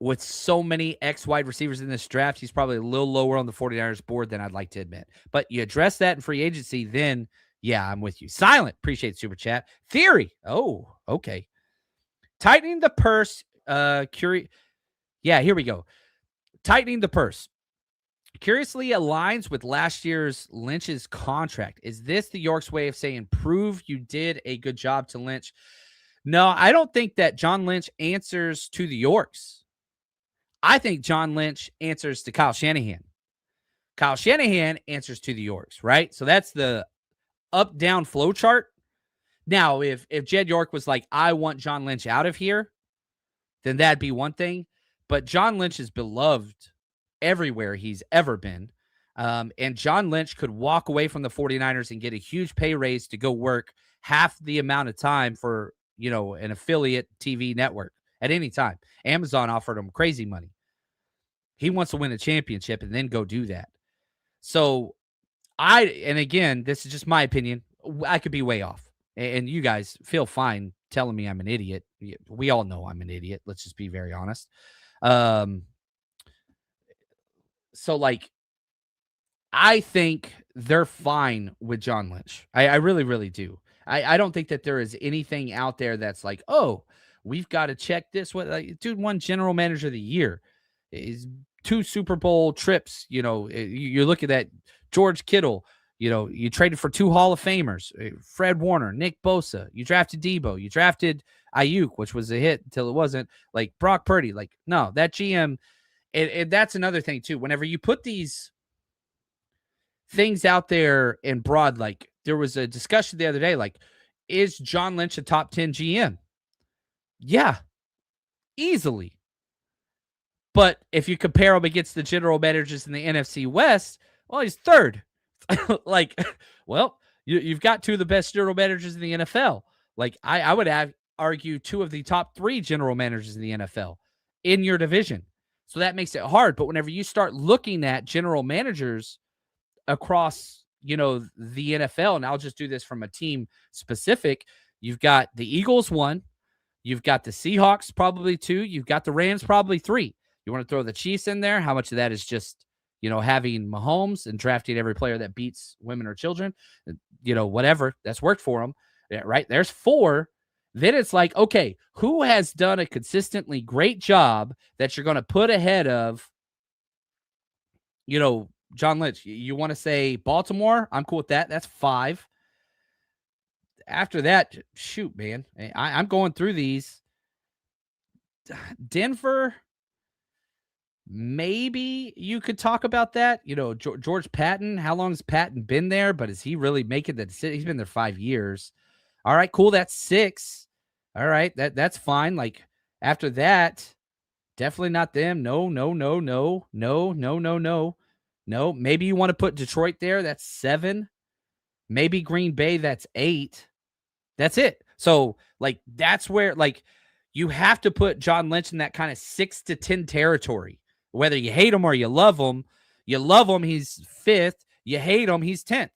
With so many X wide receivers in this draft, he's probably a little lower on the 49ers board than I'd like to admit. But you address that in free agency, then, yeah, I'm with you. Silent, appreciate the super chat. Theory. Oh, okay. Tightening the purse. Yeah, here we go. Tightening the purse. curiously aligns with last year's Lynch's contract. Is this the York's way of saying, prove you did a good job to Lynch? No, I don't think that John Lynch answers to the Yorks. I think John Lynch answers to Kyle Shanahan. Kyle Shanahan answers to the Yorks, right? So that's the up-down flow chart. Now, if Jed York was like, I want John Lynch out of here, then that'd be one thing. But John Lynch is beloved everywhere he's ever been. And John Lynch could walk away from the 49ers and get a huge pay raise to go work half the amount of time for, an affiliate TV network at any time. Amazon offered him crazy money. He wants to win a championship and then go do that. So and again, this is just my opinion. I could be way off. And you guys feel fine telling me I'm an idiot. We all know I'm an idiot. Let's just be very honest. So I think they're fine with John Lynch. I really, really do. I don't think that there is anything out there that's like, oh, we've got to check this. Dude won general manager of the year. Is 2 Super Bowl trips. You look at that George Kittle. You traded for 2 Hall of Famers, Fred Warner, Nick Bosa. You drafted Debo. You drafted Ayuk, which was a hit until it wasn't. Like Brock Purdy. No, that GM. And that's another thing too. Whenever you put these things out there in broad, there was a discussion the other day, is John Lynch a top 10 GM? Yeah, easily. But if you compare him against the general managers in the NFC West, well, he's third. You've got 2 of the best general managers in the NFL. I would argue 2 of the top 3 general managers in the NFL in your division. So that makes it hard. But whenever you start looking at general managers across, the NFL, and I'll just do this from a team specific, you've got the Eagles 1, you've got the Seahawks probably 2, you've got the Rams probably 3. You want to throw the Chiefs in there? How much of that is just, having Mahomes and drafting every player that beats women or children, whatever that's worked for them, right? There's 4. Then it's like, okay, who has done a consistently great job that you're going to put ahead of, John Lynch? You want to say Baltimore? I'm cool with that. That's 5. After that, shoot, man, I'm going through these. Denver, maybe you could talk about that. George Patton, how long has Patton been there? But is he really making the decision? He's been there 5 years. All right, cool. That's 6. All right, that's fine. After that, definitely not them. No. Maybe you want to put Detroit there. That's 7. Maybe Green Bay. That's 8. That's it. So that's where you have to put John Lynch in that kind of 6 to 10 territory. Whether you hate him or you love him, he's 5th. You hate him, he's 10th.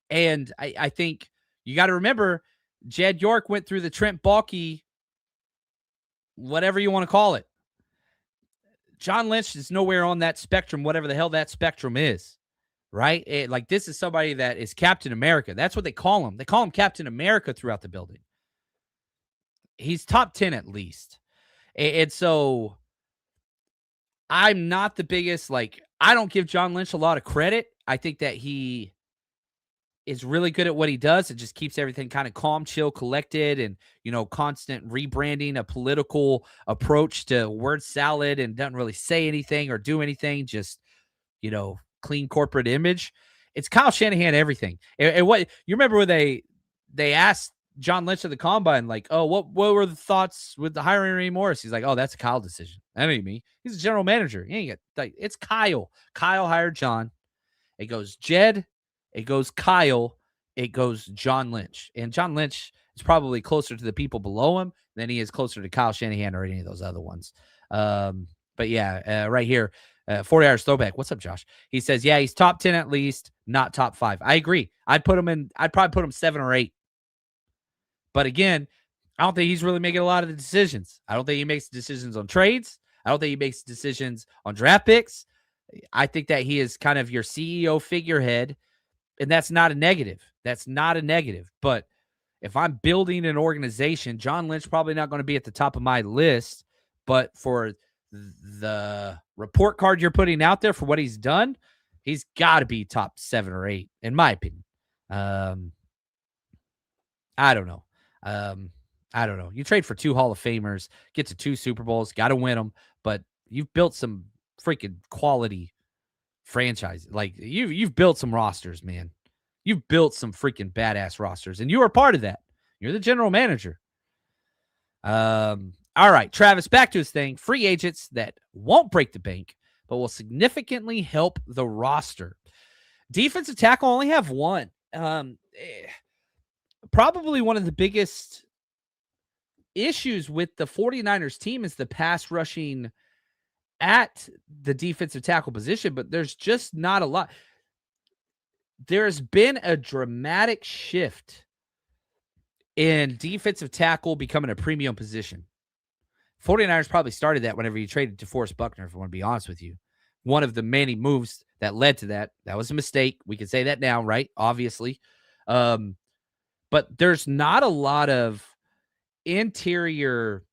And I think you got to remember, Jed York went through the Trent Baalke, whatever you want to call it. John Lynch is nowhere on that spectrum, whatever the hell that spectrum is, right? This is somebody that is Captain America. That's what they call him. They call him Captain America throughout the building. He's top 10 at least. And so I'm not the biggest, I don't give John Lynch a lot of credit. I think that he is really good at what he does. It just keeps everything kind of calm, chill, collected, and, constant rebranding, a political approach to word salad, and doesn't really say anything or do anything. Just, clean corporate image. It's Kyle Shanahan, everything. And what you remember when they asked John Lynch at the combine, oh, what were the thoughts with the hiring of Ray Morris? He's like, oh, that's a Kyle decision. That ain't me. He's a general manager. He ain't got, it's Kyle. Kyle hired John. It goes Jed. It goes Kyle. It goes John Lynch. And John Lynch is probably closer to the people below him than he is closer to Kyle Shanahan or any of those other ones. But yeah, right here, 40 Hours Throwback. What's up, Josh? He says, yeah, he's top 10 at least, not top 5. I agree. I'd probably put him 7 or 8. But again, I don't think he's really making a lot of the decisions. I don't think he makes decisions on trades. I don't think he makes decisions on draft picks. I think that he is kind of your CEO figurehead, and that's not a negative. That's not a negative. But if I'm building an organization, John Lynch probably not going to be at the top of my list. But for the report card you're putting out there for what he's done, he's got to be top 7 or 8, in my opinion. I don't know. I don't know. You trade for 2 Hall of Famers, get to 2 Super Bowls, got to win them, but you've built some freaking quality franchise. Like you've built some rosters, man. You've built some freaking badass rosters, and you are part of that. You're the general manager. All right, Travis, back to his thing. Free agents that won't break the bank, but will significantly help the roster. Defensive tackle only have one. Probably one of the biggest issues with the 49ers team is the pass rushing at the defensive tackle position, but there's just not a lot. There's been a dramatic shift in defensive tackle becoming a premium position. 49ers probably started that whenever you traded DeForest Buckner, if I want to be honest with you. One of the many moves that led to that. That was a mistake. We can say that now, right? Obviously. But there's not a lot of interior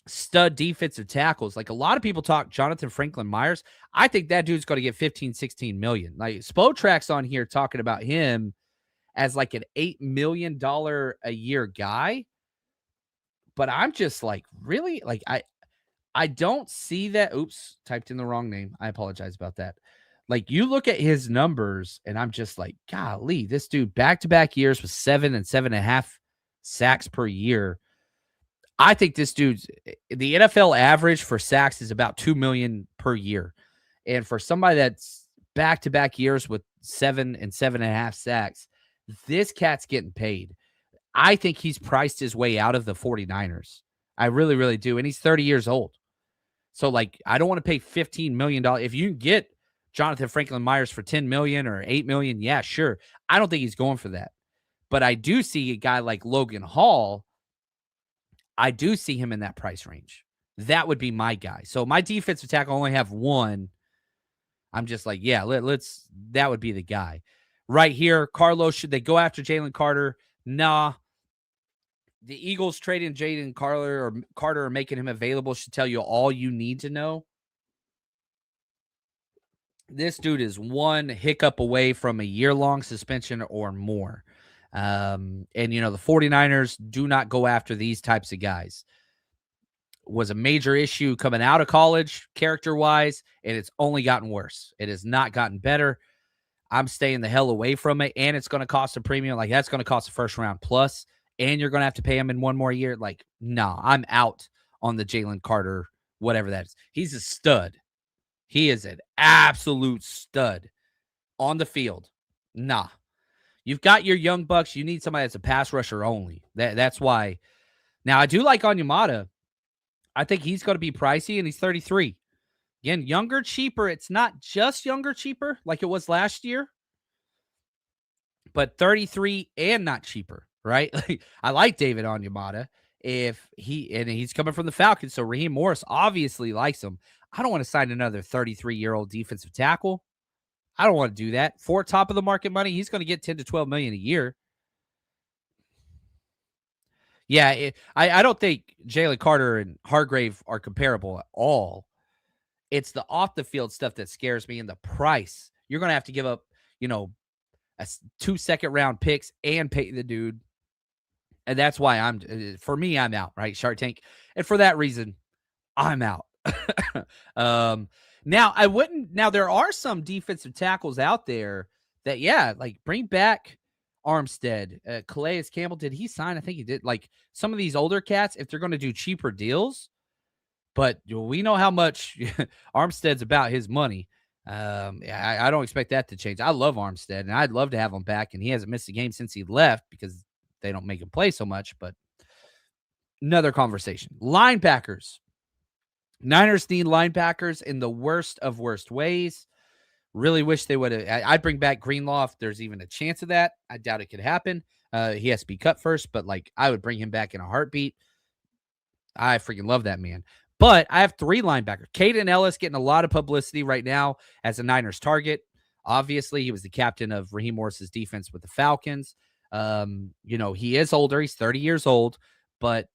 stud defensive tackles. Like a lot of people talk Jonathan Franklin Myers. I think that dude's going to get 15, 16 million. Like Spotrack's on here talking about him as like an $8 million a year guy. But I'm just like, really? Like I don't see that. Oops, typed in the wrong name. I apologize about that. Like you look at his numbers and I'm just like, golly, this dude back-to-back years with 7 and 7.5 sacks per year. I think this dude's the NFL average for sacks is about 2 million per year. And for somebody that's back-to-back years with 7 and 7.5 sacks, this cat's getting paid. I think he's priced his way out of the 49ers. I really, really do. And he's 30 years old. So, like, I don't want to pay $15 million. If you can get Jonathan Franklin Myers for $10 million or $8 million, yeah, sure. I don't think he's going for that. But I do see a guy like Logan Hall. I do see him in that price range. That would be my guy. So my defensive tackle only have one. I'm just like, yeah, let's that would be the guy. Right here, Carlos, should they go after Jalen Carter? Nah. The Eagles trading Jaden Carter or making him available should tell you all you need to know. This dude is one hiccup away from a year-long suspension or more. And, you know, the 49ers do not go after these types of guys. Was a major issue coming out of college, character-wise, and it's only gotten worse. It has not gotten better. I'm staying the hell away from it, and it's going to cost a premium. Like, that's going to cost a first-round plus, and you're going to have to pay him in one more year. Like, nah, I'm out on the Jalen Carter, whatever that is. He's a stud. He is an absolute stud on the field. Nah. You've got your young bucks. You need somebody that's a pass rusher only. That's why. Now, I do like Onyemata. I think he's going to be pricey, and he's 33. Again, younger, cheaper. It's not just younger, cheaper like it was last year, but 33 and not cheaper, right? Like, I like David Onyemata. He's coming from the Falcons, so Raheem Morris obviously likes him. I don't want to sign another 33-year-old defensive tackle. I don't want to do that. For top of the market money, he's going to get 10 to 12 million a year. Yeah, I don't think Jalen Carter and Hargrave are comparable at all. It's the off the field stuff that scares me, and the price. You're going to have to give up, you know, 2 second-round picks and pay the dude. And that's why I'm out, right? Shark Tank. And for that reason, I'm out. Now there are some defensive tackles out there that, yeah, like bring back Armstead, Calais Campbell. Did he sign? I think he did. Like some of these older cats, if they're going to do cheaper deals, but we know how much Armstead's about his money. I don't expect that to change. I love Armstead, and I'd love to have him back. And he hasn't missed a game since he left because they don't make him play so much. But another conversation. Linebackers. Niners need linebackers in the worst of worst ways. Really wish they would have. I'd bring back Greenlaw if there's even a chance of that. I doubt it could happen. He has to be cut first, but like I would bring him back in a heartbeat. I freaking love that man. But I have 3 linebackers. Caden Ellis getting a lot of publicity right now as a Niners target. Obviously, he was the captain of Raheem Morris's defense with the Falcons. You know, he is older. He's 30 years old, but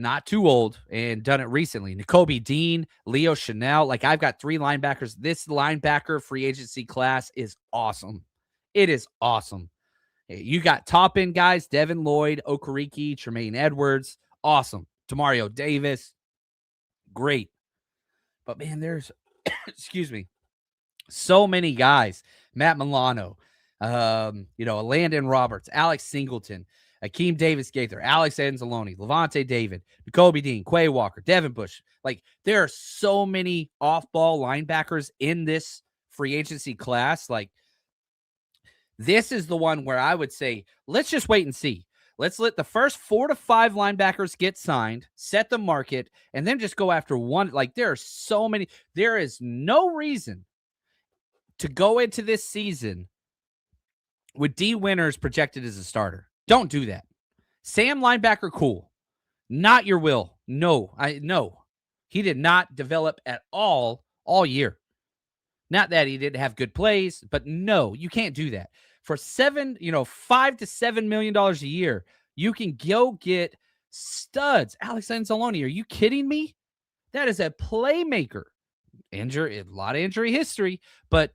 not too old and done it recently. Nakobe Dean, Leo Chanel. Like, I've got 3 linebackers. This linebacker free agency class is awesome. It is awesome. You got top end guys, Devin Lloyd, Okereke, Tremaine Edwards. Awesome. Demario Davis. Great. But man, there's excuse me, so many guys. Matt Milano, Landon Roberts, Alex Singleton, Akeem Davis Gaither, Alex Anzalone, Levante David, Jacoby Dean, Quay Walker, Devin Bush. Like, there are so many off-ball linebackers in this free agency class. Like, this is the one where I would say, let's just wait and see. Let's let the first 4 to 5 linebackers get signed, set the market, and then just go after one. Like, there are so many. There is no reason to go into this season with D. Winters projected as a starter. Don't do that. Sam linebacker, cool. Not your will. No. He did not develop at all year. Not that he didn't have good plays, but no, you can't do that. For $5 to $7 million a year, you can go get studs. Alex Anzalone, are you kidding me? That is a playmaker. A lot of injury history, but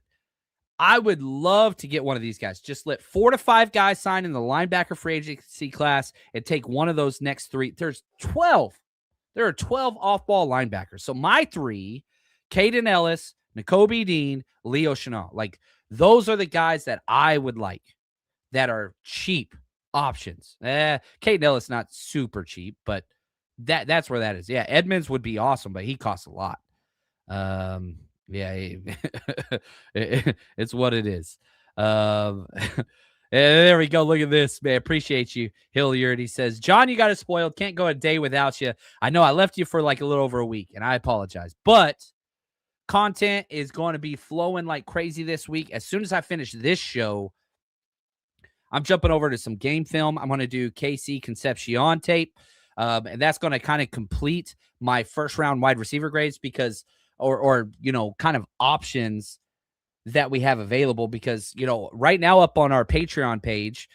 I would love to get one of these guys. Just let 4 to 5 guys sign in the linebacker free agency class and take one of those next 3. There's 12. There are 12 off-ball linebackers. So my 3, Caden Ellis, Nakobe Dean, Leo Chanel. Like, those are the guys that I would like that are cheap options. Caden Ellis not super cheap, but that's where that is. Yeah, Edmonds would be awesome, but he costs a lot. Yeah, it's what it is. There we go. Look at this, man. Appreciate you, Hilliard. He says, John, you got us spoiled. Can't go a day without you. I know I left you for like a little over a week, and I apologize. But content is going to be flowing like crazy this week. As soon as I finish this show, I'm jumping over to some game film. I'm going to do KC Concepcion tape, and that's going to kind of complete my first-round wide receiver grades because – or kind of options that we have available because, right now up on our Patreon page,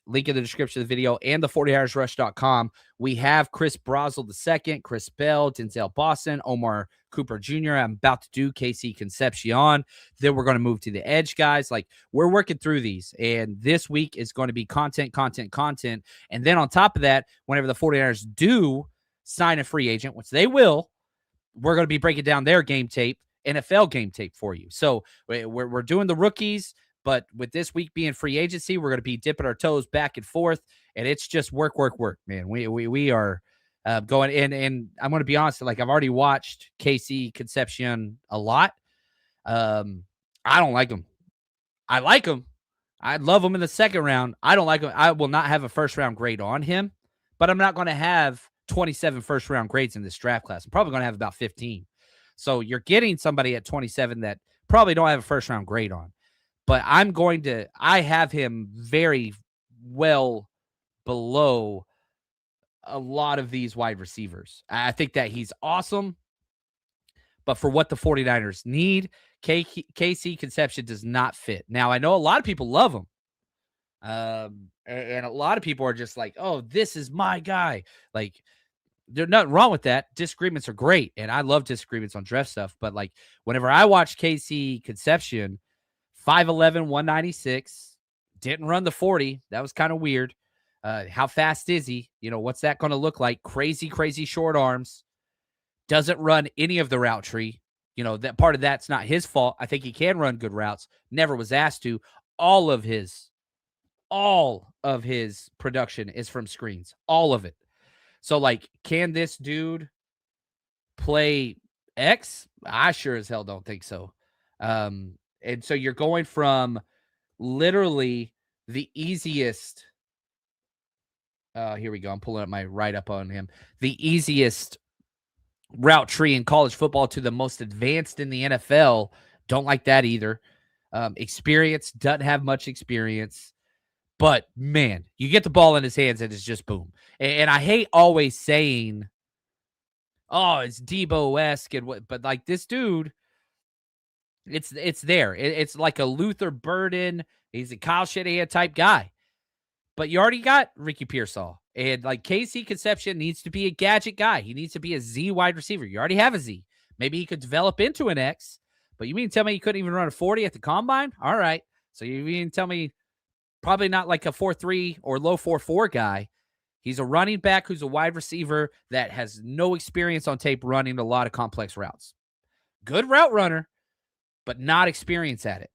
link in the description of the video, and the 40hoursrush.com, we have Chris Brazel II, Chris Bell, Denzel Boston, Omar Cooper Jr. I'm about to do KC Concepcion. Then we're going to move to the edge guys. Like, we're working through these, and this week is going to be content. And then on top of that, whenever the 49ers do sign a free agent, which they will, we're going to be breaking down their game tape, NFL game tape for you. So we're doing the rookies, but with this week being free agency, we're going to be dipping our toes back and forth, and it's just work, man. We are going in, and I'm going to be honest, like, I've already watched KC Concepcion a lot. I don't like him. I like him. I'd love him in the second round. I don't like him. I will not have a first-round grade on him, but I'm not going to have 27 first-round grades in this draft class. I'm probably going to have about 15. So you're getting somebody at 27 that probably don't have a first-round grade on. But I have him very well below a lot of these wide receivers. I think that he's awesome. But for what the 49ers need, KC Concepcion does not fit. Now, I know a lot of people love him. And a lot of people are just like, oh, this is my guy. Like, there's nothing wrong with that. Disagreements are great, and I love disagreements on draft stuff. But, like, whenever I watch KC Concepcion, 5'11", 196, didn't run the 40. That was kind of weird. How fast is he? What's that going to look like? Crazy short arms. Doesn't run any of the route tree. That part of that's not his fault. I think he can run good routes. Never was asked to. All of his production is from screens. All of it. So, like, can this dude play X? I sure as hell don't think so. And so you're going from literally the easiest. Here we go. I'm pulling up my write-up on him. The easiest route tree in college football to the most advanced in the NFL. Don't like that either. Experience, doesn't have much experience. But, man, you get the ball in his hands and it's just boom. And I hate always saying, oh, it's Debo-esque. But, like, this dude, it's there. It's like a Luther Burden. He's a Kyle Shanahan type guy. But you already got Ricky Pearsall. And like KC Conception needs to be a gadget guy. He needs to be a Z wide receiver. You already have a Z. Maybe he could develop into an X, but you mean to tell me he couldn't even run a 40 at the combine? All right. So you mean to tell me probably not like a 4.3 or low 4.4 guy. He's a running back who's a wide receiver that has no experience on tape running a lot of complex routes. Good route runner, but not experience at it.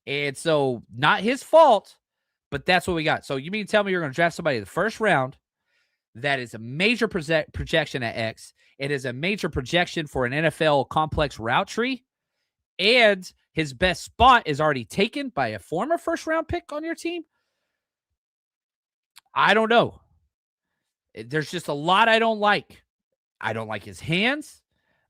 And so not his fault, but that's what we got. So you mean to tell me you're going to draft somebody in the first round that is a major projection at X? It is a major projection for an NFL complex route tree, and his best spot is already taken by a former first-round pick on your team? I don't know. There's just a lot I don't like. I don't like his hands.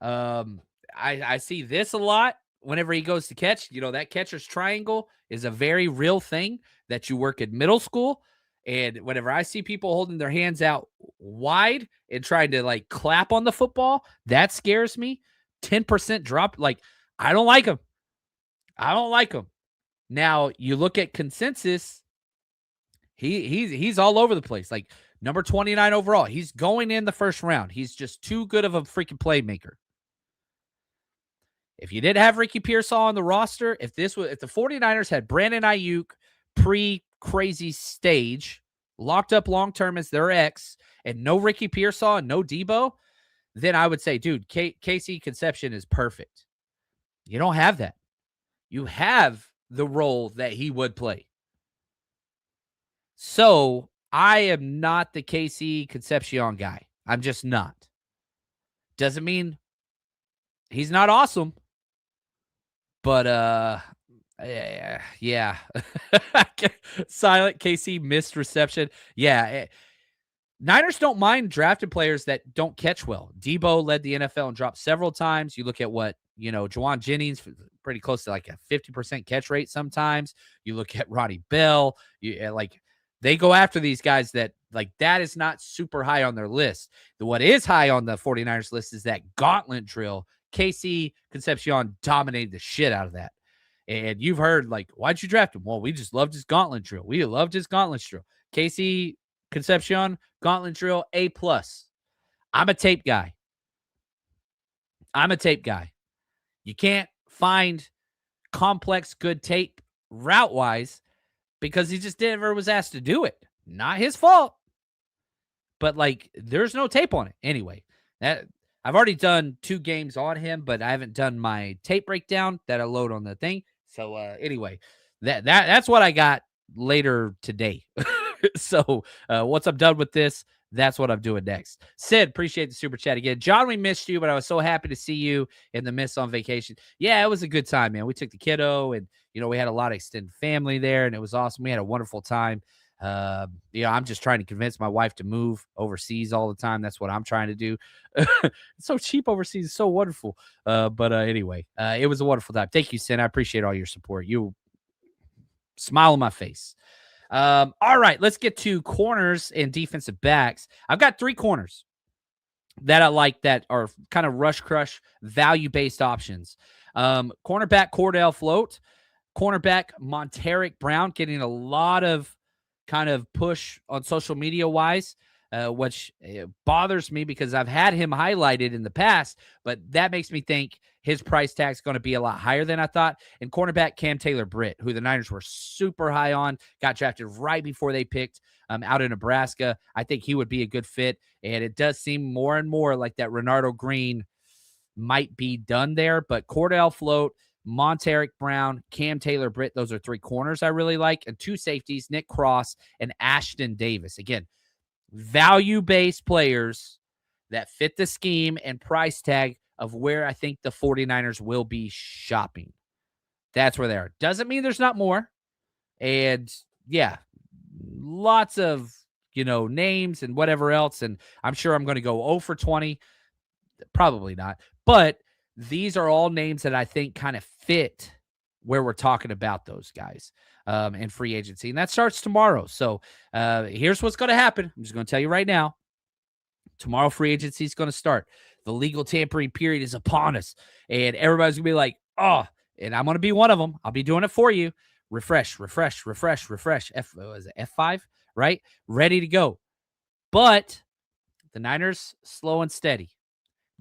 I see this a lot whenever he goes to catch. You know, that catcher's triangle is a very real thing that you work in middle school. And whenever I see people holding their hands out wide and trying to like clap on the football, that scares me. 10% drop. Like, I don't like him. I don't like him. Now, you look at consensus, he's all over the place. Like, number 29 overall. He's going in the first round. He's just too good of a freaking playmaker. If you didn't have Ricky Pearsall on the roster, if the 49ers had Brandon Ayuk pre-crazy stage, locked up long-term as their ex, and no Ricky Pearsall and no Debo, then I would say, dude, KC Conception is perfect. You don't have that. You have the role that he would play. So I am not the KC Concepcion guy. I'm just not. Doesn't mean he's not awesome, but yeah. Silent KC missed reception. Yeah. Niners don't mind drafting players that don't catch well. Debo led the NFL and dropped several times. You look at what, Juwan Jennings, pretty close to like a 50% catch rate sometimes. You look at Ronnie Bell. They go after these guys that is not super high on their list. What is high on the 49ers list is that gauntlet drill. KC Concepcion dominated the shit out of that. And you've heard, why'd you draft him? Well, we just loved his gauntlet drill. We loved his gauntlet drill. KC Concepcion, gauntlet drill, A+. I'm a tape guy. You can't find complex, good tape route-wise because he just never was asked to do it. Not his fault. But, there's no tape on it. Anyway, I've already done 2 games on him, but I haven't done my tape breakdown that I load on the thing. So, anyway, that's what I got later today. So, once I'm done with this, that's what I'm doing next. Sid, appreciate the super chat again. John, we missed you, but I was so happy to see you in the miss on vacation. Yeah, it was a good time, man. We took the kiddo, and, we had a lot of extended family there, and it was awesome. We had a wonderful time. I'm just trying to convince my wife to move overseas all the time. That's what I'm trying to do. It's so cheap overseas. It's so wonderful. But anyway, it was a wonderful time. Thank you, Sin. I appreciate all your support. You smile on my face. All right, let's get to corners and defensive backs. I've got 3 corners that I like that are kind of rush crush value-based options. Cornerback Cordell Float, cornerback Monteric Brown, getting a lot of kind of push on social media wise, which bothers me because I've had him highlighted in the past, but that makes me think his price tag is going to be a lot higher than I thought. And cornerback Cam Taylor-Britt, who the Niners were super high on, got drafted right before they picked out of Nebraska. I think he would be a good fit. And it does seem more and more like that Renardo Green might be done there, but Cordell Float, Monteric Brown, Cam Taylor-Britt, those are 3 corners I really like, and 2 safeties, Nick Cross and Ashton Davis. Again, value-based players that fit the scheme and price tag of where I think the 49ers will be shopping. That's where they are. Doesn't mean there's not more. And yeah, lots of, names and whatever else. And I'm sure I'm going to go 0 for 20. Probably not. But these are all names that I think kind of fit where we're talking about those guys in free agency. And that starts tomorrow. So here's what's going to happen. I'm just going to tell you right now. Tomorrow, free agency is going to start. The legal tampering period is upon us. And everybody's going to be like, oh, and I'm going to be one of them. I'll be doing it for you. Refresh. F5, right? Ready to go. But the Niners, slow and steady.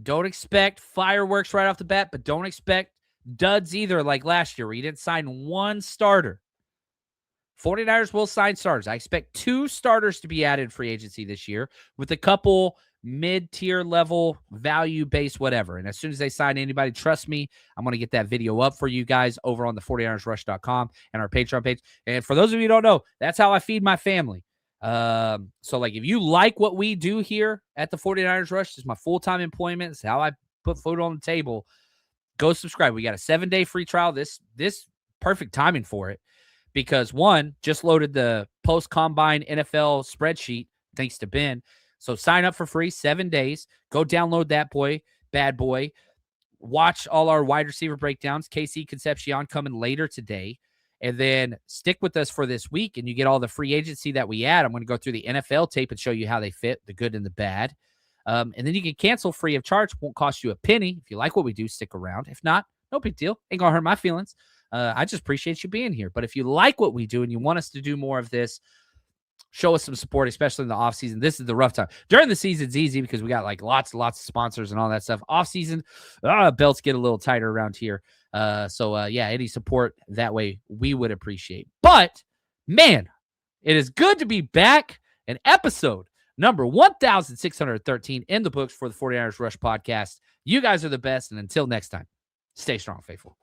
Don't expect fireworks right off the bat, but don't expect duds either like last year where you didn't sign one starter. 49ers will sign starters. I expect 2 starters to be added in free agency this year with a couple mid-tier level, value-based, whatever. And as soon as they sign anybody, trust me, I'm going to get that video up for you guys over on the 49ersrush.com and our Patreon page. And for those of you who don't know, that's how I feed my family. So like if you like what we do here at the 49ers Rush, this is my full-time employment. It's how I put food on the table. Go subscribe. We got a 7-day free trial. This perfect timing for it. Because one, just loaded the post-combine NFL spreadsheet, thanks to Ben. So sign up for free, 7 days. Go download that bad boy. Watch all our wide receiver breakdowns. KC Concepcion coming later today. And then stick with us for this week, and you get all the free agency that we add. I'm going to go through the NFL tape and show you how they fit, the good and the bad. And then you can cancel free of charge. Won't cost you a penny. If you like what we do, stick around. If not, no big deal. Ain't going to hurt my feelings. I just appreciate you being here. But if you like what we do and you want us to do more of this, show us some support, especially in the off season. This is the rough time. During the season, it's easy because we got like lots of sponsors and all that stuff. Off season, belts get a little tighter around here. So any support that way we would appreciate. But man, it is good to be back. An episode number 1613 in the books for the 49ers Rush podcast. You guys are the best. And until next time, stay strong, faithful.